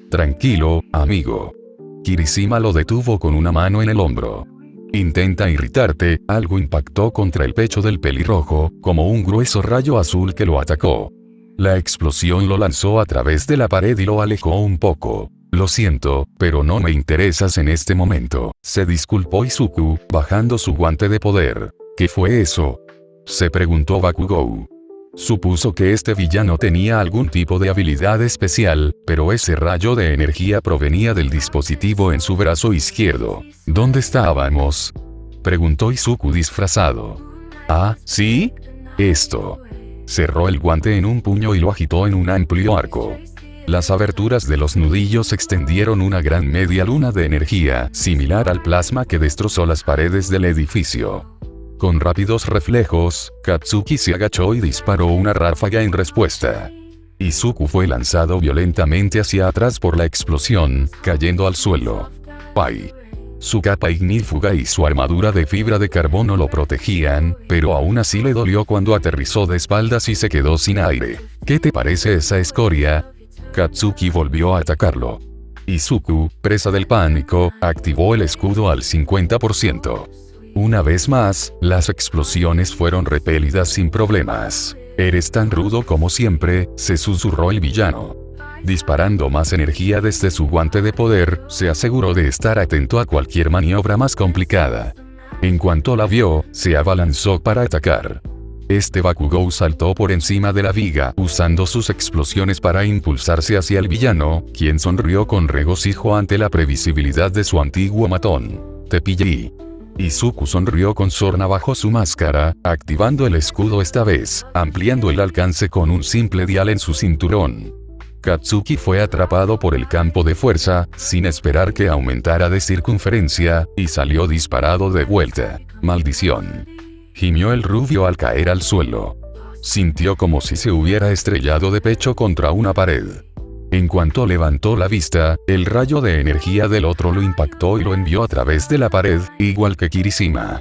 Tranquilo, amigo. Kirishima lo detuvo con una mano en el hombro. Intenta irritarte, algo impactó contra el pecho del pelirrojo, como un grueso rayo azul que lo atacó. La explosión lo lanzó a través de la pared y lo alejó un poco. Lo siento, pero no me interesas en este momento, se disculpó Izuku, bajando su guante de poder. ¿Qué fue eso? Se preguntó Bakugou. Supuso que este villano tenía algún tipo de habilidad especial, pero ese rayo de energía provenía del dispositivo en su brazo izquierdo. ¿Dónde estábamos? Preguntó Izuku disfrazado. Ah, ¿sí? Esto. Cerró el guante en un puño y lo agitó en un amplio arco. Las aberturas de los nudillos extendieron una gran media luna de energía, similar al plasma que destrozó las paredes del edificio. Con rápidos reflejos, Katsuki se agachó y disparó una ráfaga en respuesta. Izuku fue lanzado violentamente hacia atrás por la explosión, cayendo al suelo. ¡Pai! Su capa ignífuga y su armadura de fibra de carbono lo protegían, pero aún así le dolió cuando aterrizó de espaldas y se quedó sin aire. ¿Qué te parece esa escoria? Katsuki volvió a atacarlo. Izuku, presa del pánico, activó el escudo al 50%. Una vez más, las explosiones fueron repelidas sin problemas. Eres tan rudo como siempre, se susurró el villano. Disparando más energía desde su guante de poder, se aseguró de estar atento a cualquier maniobra más complicada. En cuanto la vio, se abalanzó para atacar. Este Bakugou saltó por encima de la viga, usando sus explosiones para impulsarse hacia el villano, quien sonrió con regocijo ante la previsibilidad de su antiguo matón. Te pillé. Izuku sonrió con sorna bajo su máscara, activando el escudo esta vez, ampliando el alcance con un simple dial en su cinturón. Katsuki fue atrapado por el campo de fuerza, sin esperar que aumentara de circunferencia, y salió disparado de vuelta. ¡Maldición! Gimió el rubio al caer al suelo. Sintió como si se hubiera estrellado de pecho contra una pared. En cuanto levantó la vista, el rayo de energía del otro lo impactó y lo envió a través de la pared, igual que Kirishima.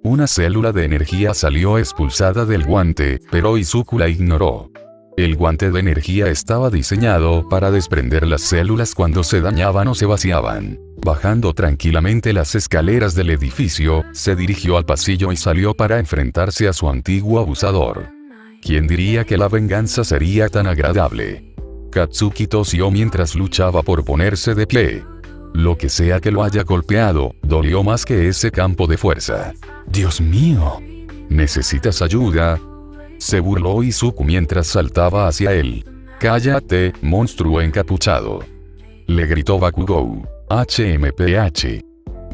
Una célula de energía salió expulsada del guante, pero Izuku la ignoró. El guante de energía estaba diseñado para desprender las células cuando se dañaban o se vaciaban. Bajando tranquilamente las escaleras del edificio, se dirigió al pasillo y salió para enfrentarse a su antiguo abusador. ¿Quién diría que la venganza sería tan agradable? Katsuki tosió mientras luchaba por ponerse de pie. Lo que sea que lo haya golpeado, dolió más que ese campo de fuerza. ¡Dios mío! ¿Necesitas ayuda? Se burló Izuku mientras saltaba hacia él. ¡Cállate, monstruo encapuchado! Le gritó Bakugou. HMPH.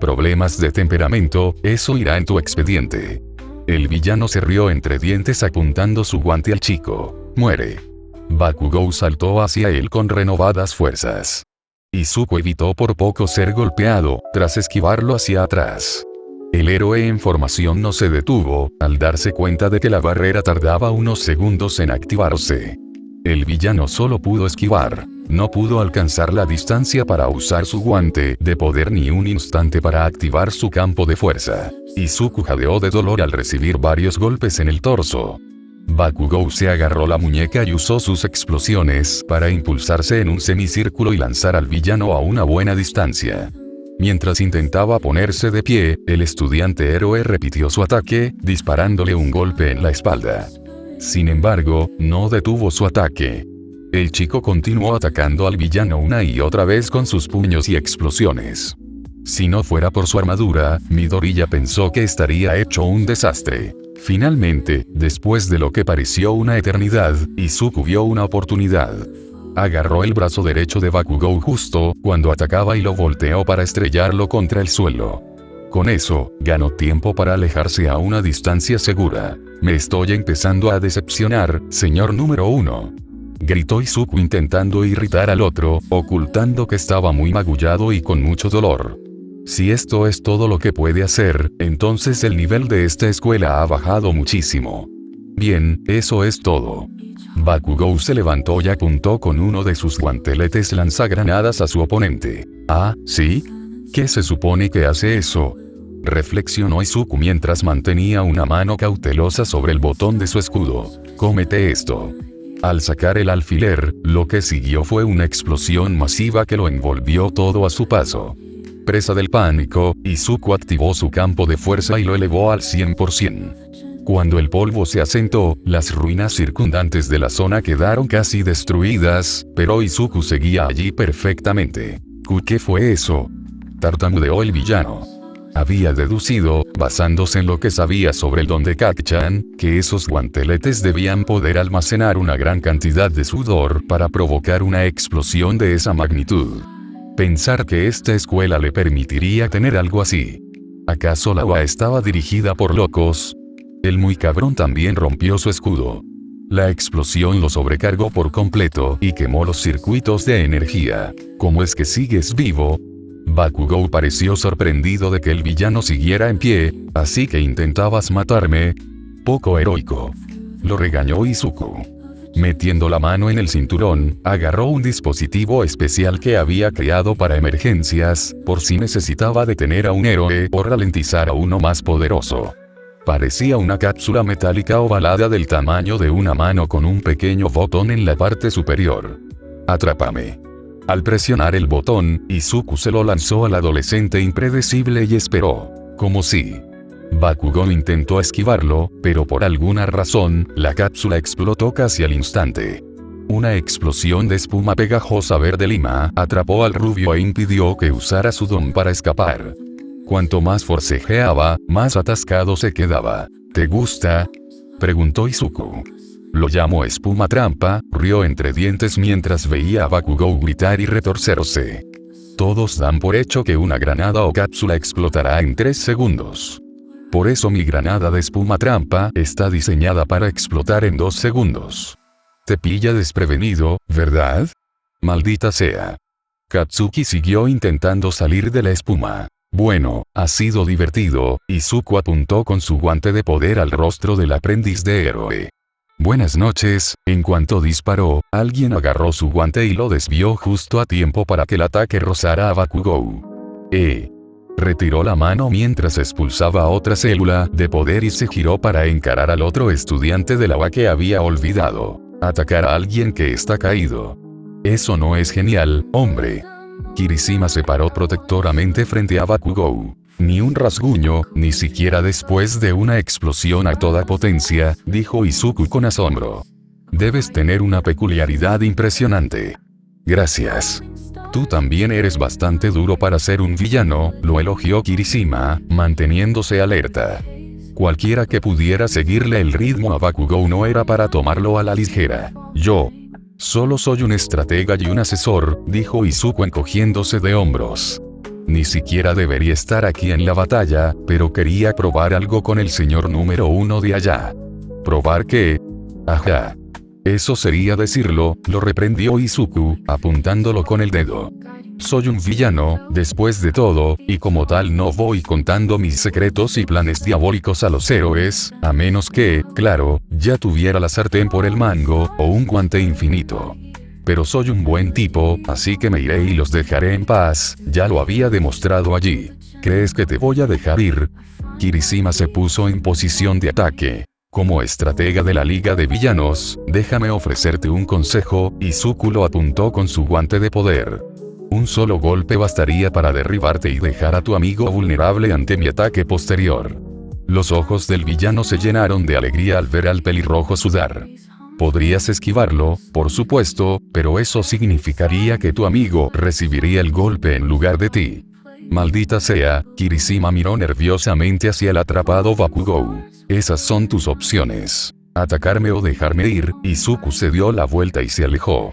problemas de temperamento, eso irá en tu expediente. El villano se rió entre dientes apuntando su guante al chico. Muere. Bakugou saltó hacia él con renovadas fuerzas. Izuku evitó por poco ser golpeado, tras esquivarlo hacia atrás. El héroe en formación no se detuvo, al darse cuenta de que la barrera tardaba unos segundos en activarse. El villano solo pudo esquivar, no pudo alcanzar la distancia para usar su guante de poder ni un instante para activar su campo de fuerza. Izuku jadeó de dolor al recibir varios golpes en el torso. Bakugou se agarró la muñeca y usó sus explosiones para impulsarse en un semicírculo y lanzar al villano a una buena distancia. Mientras intentaba ponerse de pie, el estudiante héroe repitió su ataque, disparándole un golpe en la espalda. Sin embargo, no detuvo su ataque. El chico continuó atacando al villano una y otra vez con sus puños y explosiones. Si no fuera por su armadura, Midoriya pensó que estaría hecho un desastre. Finalmente, después de lo que pareció una eternidad, Izuku vio una oportunidad. Agarró el brazo derecho de Bakugou justo cuando atacaba y lo volteó para estrellarlo contra el suelo. Con eso, ganó tiempo para alejarse a una distancia segura. Me estoy empezando a decepcionar, señor número 1. Gritó Izuku intentando irritar al otro, ocultando que estaba muy magullado y con mucho dolor. Si esto es todo lo que puede hacer, entonces el nivel de esta escuela ha bajado muchísimo. Bien, eso es todo. Bakugou se levantó y apuntó con uno de sus guanteletes lanzagranadas a su oponente. ¿Ah, sí? ¿Qué se supone que hace eso? Reflexionó Izuku mientras mantenía una mano cautelosa sobre el botón de su escudo. Cómete esto. Al sacar el alfiler, lo que siguió fue una explosión masiva que lo envolvió todo a su paso. Presa del pánico, Izuku activó su campo de fuerza y lo elevó al 100%. Cuando el polvo se asentó, las ruinas circundantes de la zona quedaron casi destruidas, pero Izuku seguía allí perfectamente. ¿Qué fue eso? Tartamudeó el villano. Había deducido, basándose en lo que sabía sobre el don de Kak-chan, que esos guanteletes debían poder almacenar una gran cantidad de sudor para provocar una explosión de esa magnitud. Pensar que esta escuela le permitiría tener algo así. ¿Acaso la UA estaba dirigida por locos? El muy cabrón también rompió su escudo. La explosión lo sobrecargó por completo y quemó los circuitos de energía. ¿Cómo es que sigues vivo? Bakugou pareció sorprendido de que el villano siguiera en pie, así que intentabas matarme. Poco heroico. Lo regañó Izuku. Metiendo la mano en el cinturón, agarró un dispositivo especial que había creado para emergencias, por si necesitaba detener a un héroe o ralentizar a uno más poderoso. Parecía una cápsula metálica ovalada del tamaño de una mano con un pequeño botón en la parte superior. Atrápame. Al presionar el botón, Izuku se lo lanzó al adolescente impredecible y esperó. Como si. Bakugou intentó esquivarlo, pero por alguna razón, la cápsula explotó casi al instante. Una explosión de espuma pegajosa verde lima atrapó al rubio e impidió que usara su don para escapar. Cuanto más forcejeaba, más atascado se quedaba. ¿Te gusta? Preguntó Izuku. Lo llamó espuma trampa, rió entre dientes mientras veía a Bakugou gritar y retorcerse. Todos dan por hecho que una granada o cápsula explotará en 3 segundos. Por eso mi granada de espuma trampa está diseñada para explotar en 2 segundos. Te pilla desprevenido, ¿verdad? Maldita sea. Katsuki siguió intentando salir de la espuma. Bueno, ha sido divertido. Izuku apuntó con su guante de poder al rostro del aprendiz de héroe. Buenas noches. En cuanto disparó, alguien agarró su guante y lo desvió justo a tiempo para que el ataque rozara a Bakugou. Retiró la mano mientras expulsaba a otra célula de poder y se giró para encarar al otro estudiante de la UA que había olvidado. Atacar a alguien que está caído. Eso no es genial, hombre. Kirishima se paró protectoramente frente a Bakugou. Ni un rasguño, ni siquiera después de una explosión a toda potencia, dijo Izuku con asombro. Debes tener una peculiaridad impresionante. Gracias. Tú también eres bastante duro para ser un villano, lo elogió Kirishima, manteniéndose alerta. Cualquiera que pudiera seguirle el ritmo a Bakugou no era para tomarlo a la ligera. Yo solo soy un estratega y un asesor, dijo Izuku encogiéndose de hombros. Ni siquiera debería estar aquí en la batalla, pero quería probar algo con el señor número 1 de allá. ¿Probar qué? Ajá. Eso sería decirlo, lo reprendió Izuku, apuntándolo con el dedo. Soy un villano, después de todo, y como tal no voy contando mis secretos y planes diabólicos a los héroes, a menos que, claro, ya tuviera la sartén por el mango, o un guante infinito. Pero soy un buen tipo, así que me iré y los dejaré en paz, ya lo había demostrado allí. ¿Crees que te voy a dejar ir? Kirishima se puso en posición de ataque. Como estratega de la Liga de Villanos, déjame ofrecerte un consejo, Izuku lo apuntó con su guante de poder. Un solo golpe bastaría para derribarte y dejar a tu amigo vulnerable ante mi ataque posterior. Los ojos del villano se llenaron de alegría al ver al pelirrojo sudar. Podrías esquivarlo, por supuesto, pero eso significaría que tu amigo recibiría el golpe en lugar de ti. Maldita sea, Kirishima miró nerviosamente hacia el atrapado Bakugou. Esas son tus opciones. Atacarme o dejarme ir, Izuku se dio la vuelta y se alejó.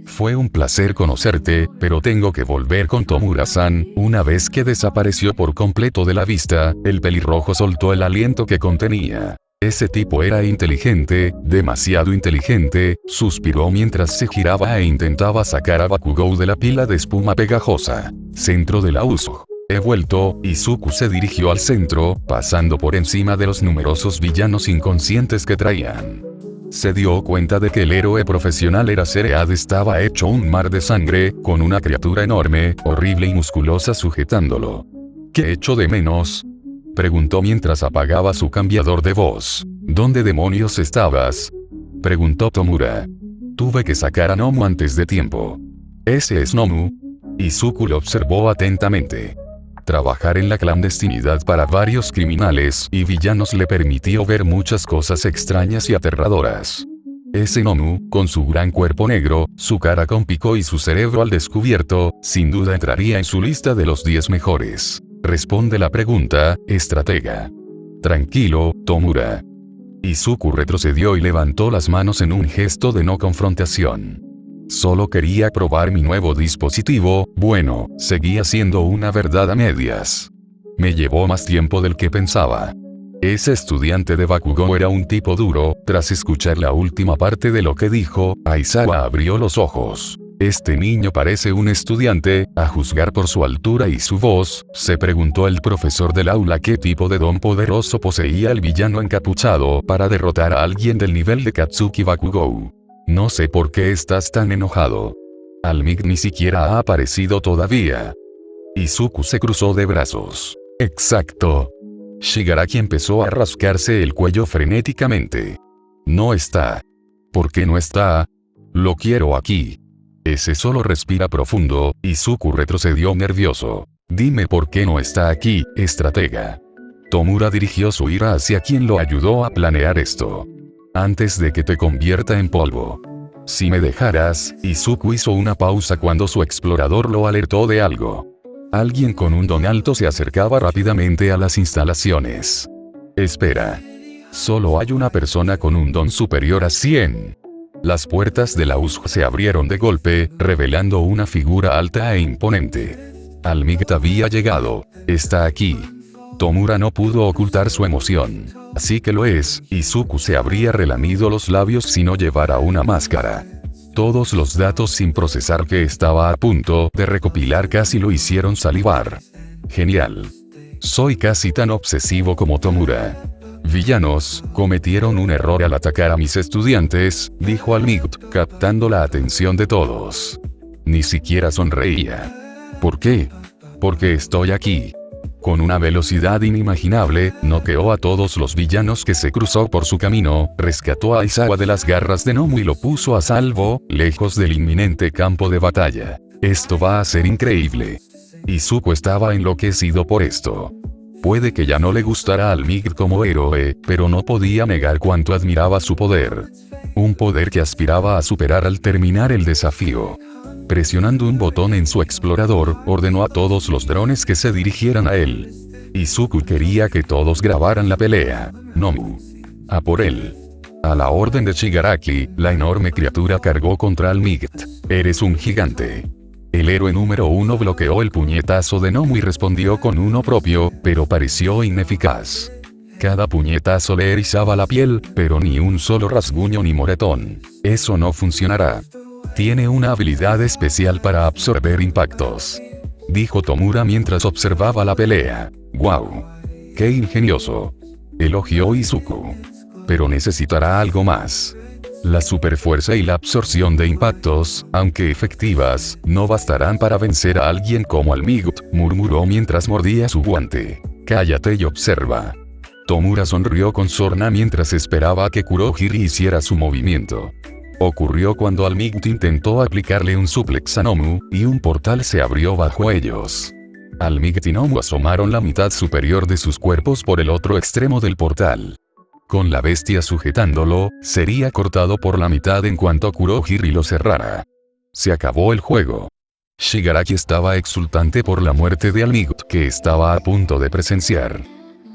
Fue un placer conocerte, pero tengo que volver con Tomura-san. Una vez que desapareció por completo de la vista, el pelirrojo soltó el aliento que contenía. Ese tipo era inteligente, demasiado inteligente, suspiró mientras se giraba e intentaba sacar a Bakugou de la pila de espuma pegajosa. Centro de la Uso. He vuelto, Izuku se dirigió al centro, pasando por encima de los numerosos villanos inconscientes que traían. Se dio cuenta de que el héroe profesional Eraserhead estaba hecho un mar de sangre, con una criatura enorme, horrible y musculosa sujetándolo. ¿Qué echo de menos? Preguntó mientras apagaba su cambiador de voz. ¿Dónde demonios estabas? Preguntó Tomura. Tuve que sacar a Nomu antes de tiempo. ¿Ese es Nomu? Izuku lo observó atentamente. Trabajar en la clandestinidad para varios criminales y villanos le permitió ver muchas cosas extrañas y aterradoras. Ese Nomu, con su gran cuerpo negro, su cara con pico y su cerebro al descubierto, sin duda entraría en su lista de los 10 mejores. Responde la pregunta, estratega. Tranquilo, Tomura. Izuku retrocedió y levantó las manos en un gesto de no confrontación. Solo quería probar mi nuevo dispositivo, bueno, seguía siendo una verdad a medias. Me llevó más tiempo del que pensaba. Ese estudiante de Bakugou era un tipo duro. Tras escuchar la última parte de lo que dijo, Aizawa abrió los ojos. Este niño parece un estudiante, a juzgar por su altura y su voz, se preguntó el profesor del aula qué tipo de don poderoso poseía el villano encapuchado para derrotar a alguien del nivel de Katsuki Bakugou. No sé por qué estás tan enojado. Almig ni siquiera ha aparecido todavía. Izuku se cruzó de brazos. Exacto. Shigaraki empezó a rascarse el cuello frenéticamente. No está. ¿Por qué no está? Lo quiero aquí. Ese solo respira profundo, Izuku retrocedió nervioso. Dime por qué no está aquí, estratega. Tomura dirigió su ira hacia quien lo ayudó a planear esto. Antes de que te convierta en polvo. Si me dejaras, Izuku hizo una pausa cuando su explorador lo alertó de algo. Alguien con un don alto se acercaba rápidamente a las instalaciones. Espera. Solo hay una persona con un don superior a 100. Las puertas de la USJ se abrieron de golpe, revelando una figura alta e imponente. Almig había llegado. Está aquí. Tomura no pudo ocultar su emoción. Así que lo es, Izuku se habría relamido los labios si no llevara una máscara. Todos los datos sin procesar que estaba a punto de recopilar casi lo hicieron salivar. Genial. Soy casi tan obsesivo como Tomura. Villanos, cometieron un error al atacar a mis estudiantes, dijo Almig, captando la atención de todos. Ni siquiera sonreía. ¿Por qué? Porque estoy aquí. Con una velocidad inimaginable, noqueó a todos los villanos que se cruzó por su camino, rescató a Aizawa de las garras de Nomu y lo puso a salvo, lejos del inminente campo de batalla. Esto va a ser increíble. Izuku estaba enloquecido por esto. Puede que ya no le gustara a Almig como héroe, pero no podía negar cuánto admiraba su poder. Un poder que aspiraba a superar al terminar el desafío. Presionando un botón en su explorador, ordenó a todos los drones que se dirigieran a él. Izuku quería que todos grabaran la pelea. Nomu. A por él. A la orden de Shigaraki, la enorme criatura cargó contra Almig. Eres un gigante. El héroe número 1 bloqueó el puñetazo de Nomu y respondió con uno propio, pero pareció ineficaz. Cada puñetazo le erizaba la piel, pero ni un solo rasguño ni moretón. Eso no funcionará. Tiene una habilidad especial para absorber impactos, dijo Tomura mientras observaba la pelea. ¡Guau! ¡Qué ingenioso!, elogió Izuku. Pero necesitará algo más. La superfuerza y la absorción de impactos, aunque efectivas, no bastarán para vencer a alguien como Almighty, murmuró mientras mordía su guante. Cállate y observa. Tomura sonrió con sorna mientras esperaba que Kurohiri hiciera su movimiento. Ocurrió cuando Almighty intentó aplicarle un suplex a Nomu, y un portal se abrió bajo ellos. Almighty y Nomu asomaron la mitad superior de sus cuerpos por el otro extremo del portal. Con la bestia sujetándolo, sería cortado por la mitad en cuanto Kurohiri lo cerrara. Se acabó el juego. Shigaraki estaba exultante por la muerte de Almighty que estaba a punto de presenciar.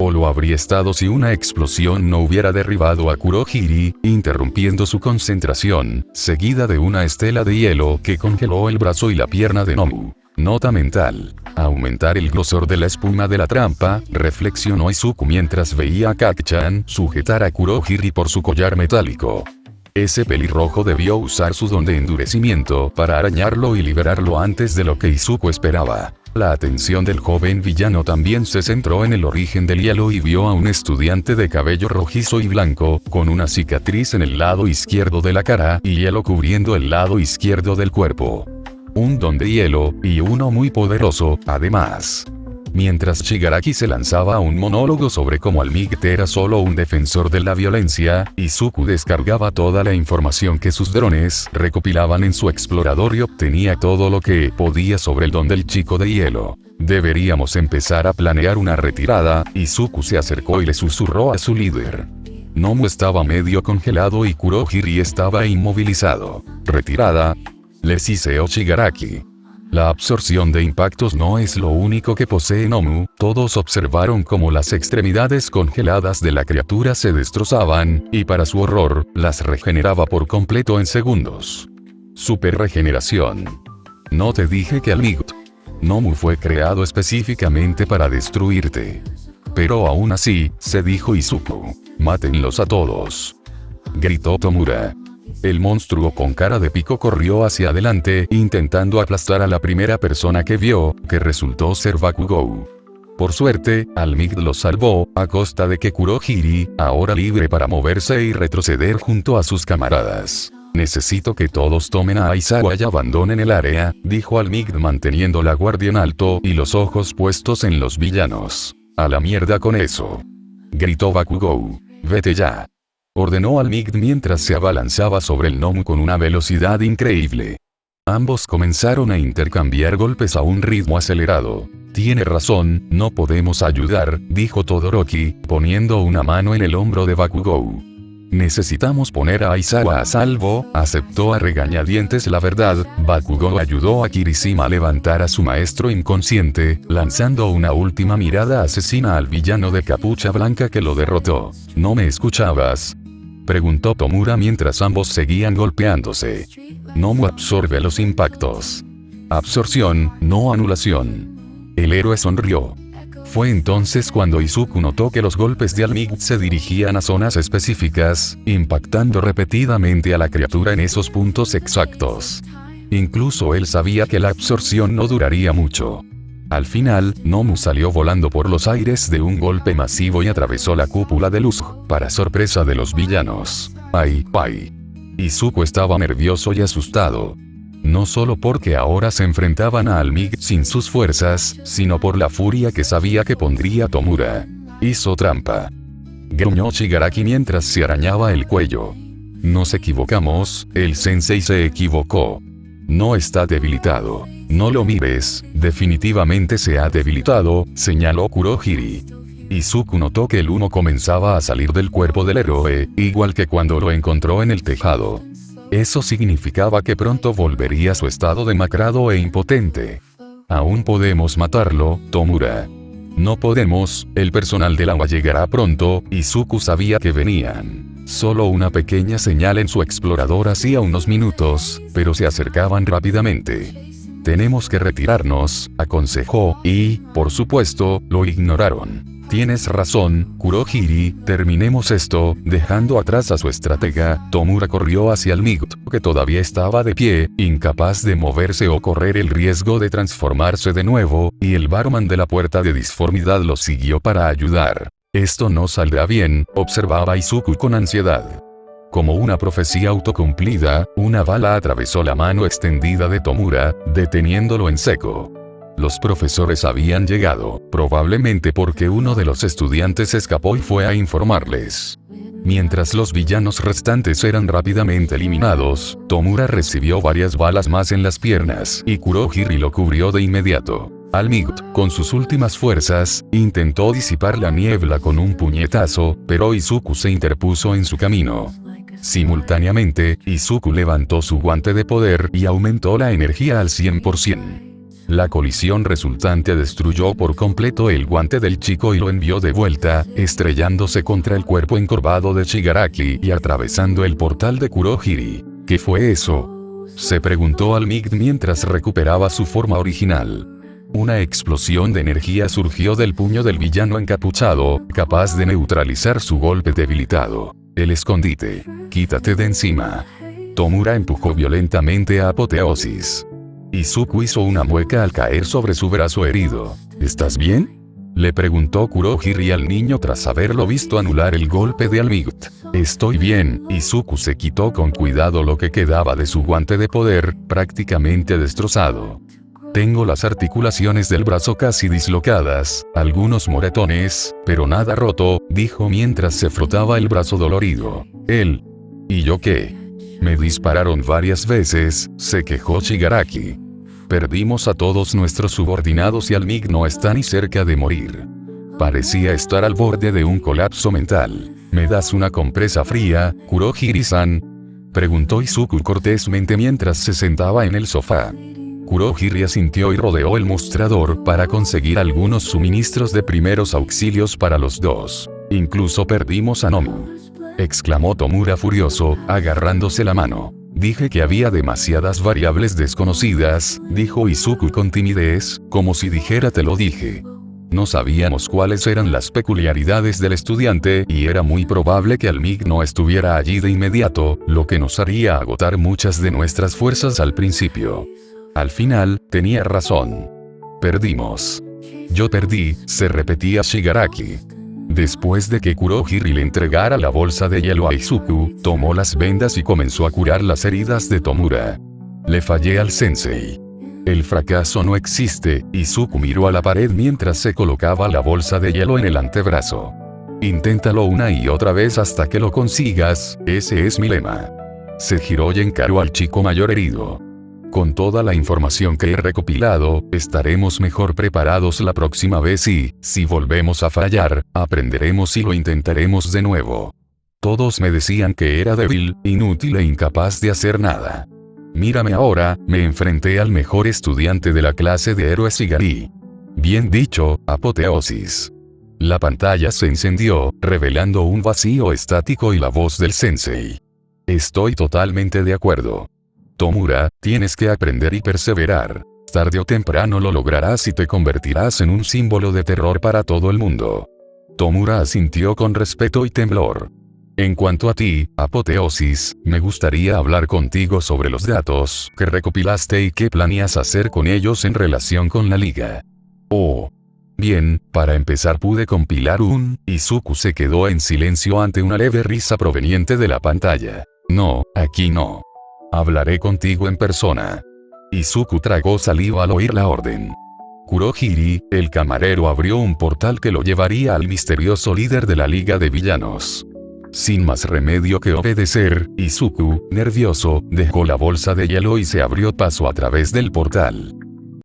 O lo habría estado si una explosión no hubiera derribado a Kurohiri, interrumpiendo su concentración, seguida de una estela de hielo que congeló el brazo y la pierna de Nomu. Nota mental. Aumentar el grosor de la espuma de la trampa, reflexionó Izuku mientras veía a Kaki-chan sujetar a Kurohiri por su collar metálico. Ese pelirrojo debió usar su don de endurecimiento para arañarlo y liberarlo antes de lo que Izuku esperaba. La atención del joven villano también se centró en el origen del hielo y vio a un estudiante de cabello rojizo y blanco, con una cicatriz en el lado izquierdo de la cara y hielo cubriendo el lado izquierdo del cuerpo. Un don de hielo, y uno muy poderoso, además. Mientras Shigaraki se lanzaba a un monólogo sobre cómo Almighty era solo un defensor de la violencia, Izuku descargaba toda la información que sus drones recopilaban en su explorador y obtenía todo lo que podía sobre el don del chico de hielo. Deberíamos empezar a planear una retirada. Izuku se acercó y le susurró a su líder. Nomu estaba medio congelado y Kurohiri estaba inmovilizado. ¿Retirada?, le siseó Shigaraki. La absorción de impactos no es lo único que posee Nomu. Todos observaron cómo las extremidades congeladas de la criatura se destrozaban, y para su horror, las regeneraba por completo en segundos. Super regeneración. No te dije que Almighty. Nomu fue creado específicamente para destruirte. Pero aún así, se dijo Izuku. Mátenlos a todos, gritó Tomura. El monstruo con cara de pico corrió hacia adelante, intentando aplastar a la primera persona que vio, que resultó ser Bakugou. Por suerte, Almighty lo salvó, a costa de que Kurohiri, ahora libre para moverse y retroceder junto a sus camaradas. Necesito que todos tomen a Aizawa y abandonen el área, dijo Almighty manteniendo la guardia en alto y los ojos puestos en los villanos. A la mierda con eso, gritó Bakugou. Vete ya, ordenó Almighty mientras se abalanzaba sobre el Nomu con una velocidad increíble. Ambos comenzaron a intercambiar golpes a un ritmo acelerado. Tiene razón, no podemos ayudar, dijo Todoroki, poniendo una mano en el hombro de Bakugou. Necesitamos poner a Aizawa a salvo, aceptó a regañadientes la verdad. Bakugou ayudó a Kirishima a levantar a su maestro inconsciente, lanzando una última mirada asesina al villano de capucha blanca que lo derrotó. ¿No me escuchabas?, preguntó Tomura mientras ambos seguían golpeándose. Nomu absorbe los impactos. Absorción, no anulación. El héroe sonrió. Fue entonces cuando Izuku notó que los golpes de Almighty se dirigían a zonas específicas, impactando repetidamente a la criatura en esos puntos exactos. Incluso él sabía que la absorción no duraría mucho. Al final, Nomu salió volando por los aires de un golpe masivo y atravesó la cúpula de luz, para sorpresa de los villanos. ¡Ay! Izuku estaba nervioso y asustado. No solo porque ahora se enfrentaban a Almighty sin sus fuerzas, sino por la furia que sabía que pondría Tomura. Hizo trampa, gruñó Shigaraki mientras se arañaba el cuello. Nos equivocamos, el sensei se equivocó. No está debilitado. No lo mires, definitivamente se ha debilitado, señaló Kurohiri. Izuku notó que el humo comenzaba a salir del cuerpo del héroe, igual que cuando lo encontró en el tejado. Eso significaba que pronto volvería a su estado demacrado e impotente. Aún podemos matarlo, Tomura. No podemos, el personal del agua llegará pronto. Izuku sabía que venían. Solo una pequeña señal en su explorador hacía unos minutos, pero se acercaban rápidamente. Tenemos que retirarnos, aconsejó, y, por supuesto, lo ignoraron. Tienes razón, Kurohiri, terminemos esto. Dejando atrás a su estratega, Tomura corrió hacia el Might, que todavía estaba de pie, incapaz de moverse o correr el riesgo de transformarse de nuevo, y el barman de la puerta de disformidad lo siguió para ayudar. Esto no saldrá bien, observaba Izuku con ansiedad. Como una profecía autocumplida, una bala atravesó la mano extendida de Tomura, deteniéndolo en seco. Los profesores habían llegado, probablemente porque uno de los estudiantes escapó y fue a informarles. Mientras los villanos restantes eran rápidamente eliminados, Tomura recibió varias balas más en las piernas, y Kurohiri lo cubrió de inmediato. Might, con sus últimas fuerzas, intentó disipar la niebla con un puñetazo, pero Izuku se interpuso en su camino. Simultáneamente, Izuku levantó su guante de poder y aumentó la energía al 100%. La colisión resultante destruyó por completo el guante del chico y lo envió de vuelta, estrellándose contra el cuerpo encorvado de Shigaraki y atravesando el portal de Kurohiri. ¿Qué fue eso?, se preguntó Might mientras recuperaba su forma original. Una explosión de energía surgió del puño del villano encapuchado, capaz de neutralizar su golpe debilitado. El escondite. Quítate de encima. Tomura empujó violentamente a Apoteosis. Izuku hizo una mueca al caer sobre su brazo herido. ¿Estás bien?, le preguntó Kurohiri al niño tras haberlo visto anular el golpe de Might. Estoy bien. Izuku se quitó con cuidado lo que quedaba de su guante de poder, prácticamente destrozado. Tengo las articulaciones del brazo casi dislocadas, algunos moretones, pero nada roto, dijo mientras se frotaba el brazo dolorido. Él. ¿Y yo qué? Me dispararon varias veces, se quejó Shigaraki. Perdimos a todos nuestros subordinados y Might no está ni cerca de morir. Parecía estar al borde de un colapso mental. ¿Me das una compresa fría, Kurohiri-san?, preguntó Izuku cortésmente mientras se sentaba en el sofá. Kurohiri asintió y rodeó el mostrador para conseguir algunos suministros de primeros auxilios para los dos. Incluso perdimos a Nomu, exclamó Tomura furioso, agarrándose la mano. Dije que había demasiadas variables desconocidas, dijo Izuku con timidez, como si dijera te lo dije. No sabíamos cuáles eran las peculiaridades del estudiante y era muy probable que Might no estuviera allí de inmediato, lo que nos haría agotar muchas de nuestras fuerzas al principio. Al final, tenía razón. Perdimos. Yo perdí, se repetía Shigaraki. Después de que Kurohiri le entregara la bolsa de hielo a Izuku, tomó las vendas y comenzó a curar las heridas de Tomura. Le fallé al sensei. El fracaso no existe. Izuku miró a la pared mientras se colocaba la bolsa de hielo en el antebrazo. Inténtalo una y otra vez hasta que lo consigas, ese es mi lema. Se giró y encaró al chico mayor herido. Con toda la información que he recopilado, estaremos mejor preparados la próxima vez y, si volvemos a fallar, aprenderemos y lo intentaremos de nuevo. Todos me decían que era débil, inútil e incapaz de hacer nada. Mírame ahora, me enfrenté al mejor estudiante de la clase de héroes Igari. Bien dicho, Apoteosis. La pantalla se encendió, revelando un vacío estático y la voz del sensei. Estoy totalmente de acuerdo. Tomura, tienes que aprender y perseverar. Tarde o temprano lo lograrás y te convertirás en un símbolo de terror para todo el mundo. Tomura asintió con respeto y temblor. En cuanto a ti, Apoteosis, me gustaría hablar contigo sobre los datos que recopilaste y qué planeas hacer con ellos en relación con la liga. Oh. Bien, para empezar pude compilar Izuku se quedó en silencio ante una leve risa proveniente de la pantalla. No, aquí no. Hablaré contigo en persona. Izuku tragó saliva al oír la orden. Kurohiri, el camarero abrió un portal que lo llevaría al misterioso líder de la Liga de Villanos. Sin más remedio que obedecer, Izuku, nervioso, dejó la bolsa de hielo y se abrió paso a través del portal.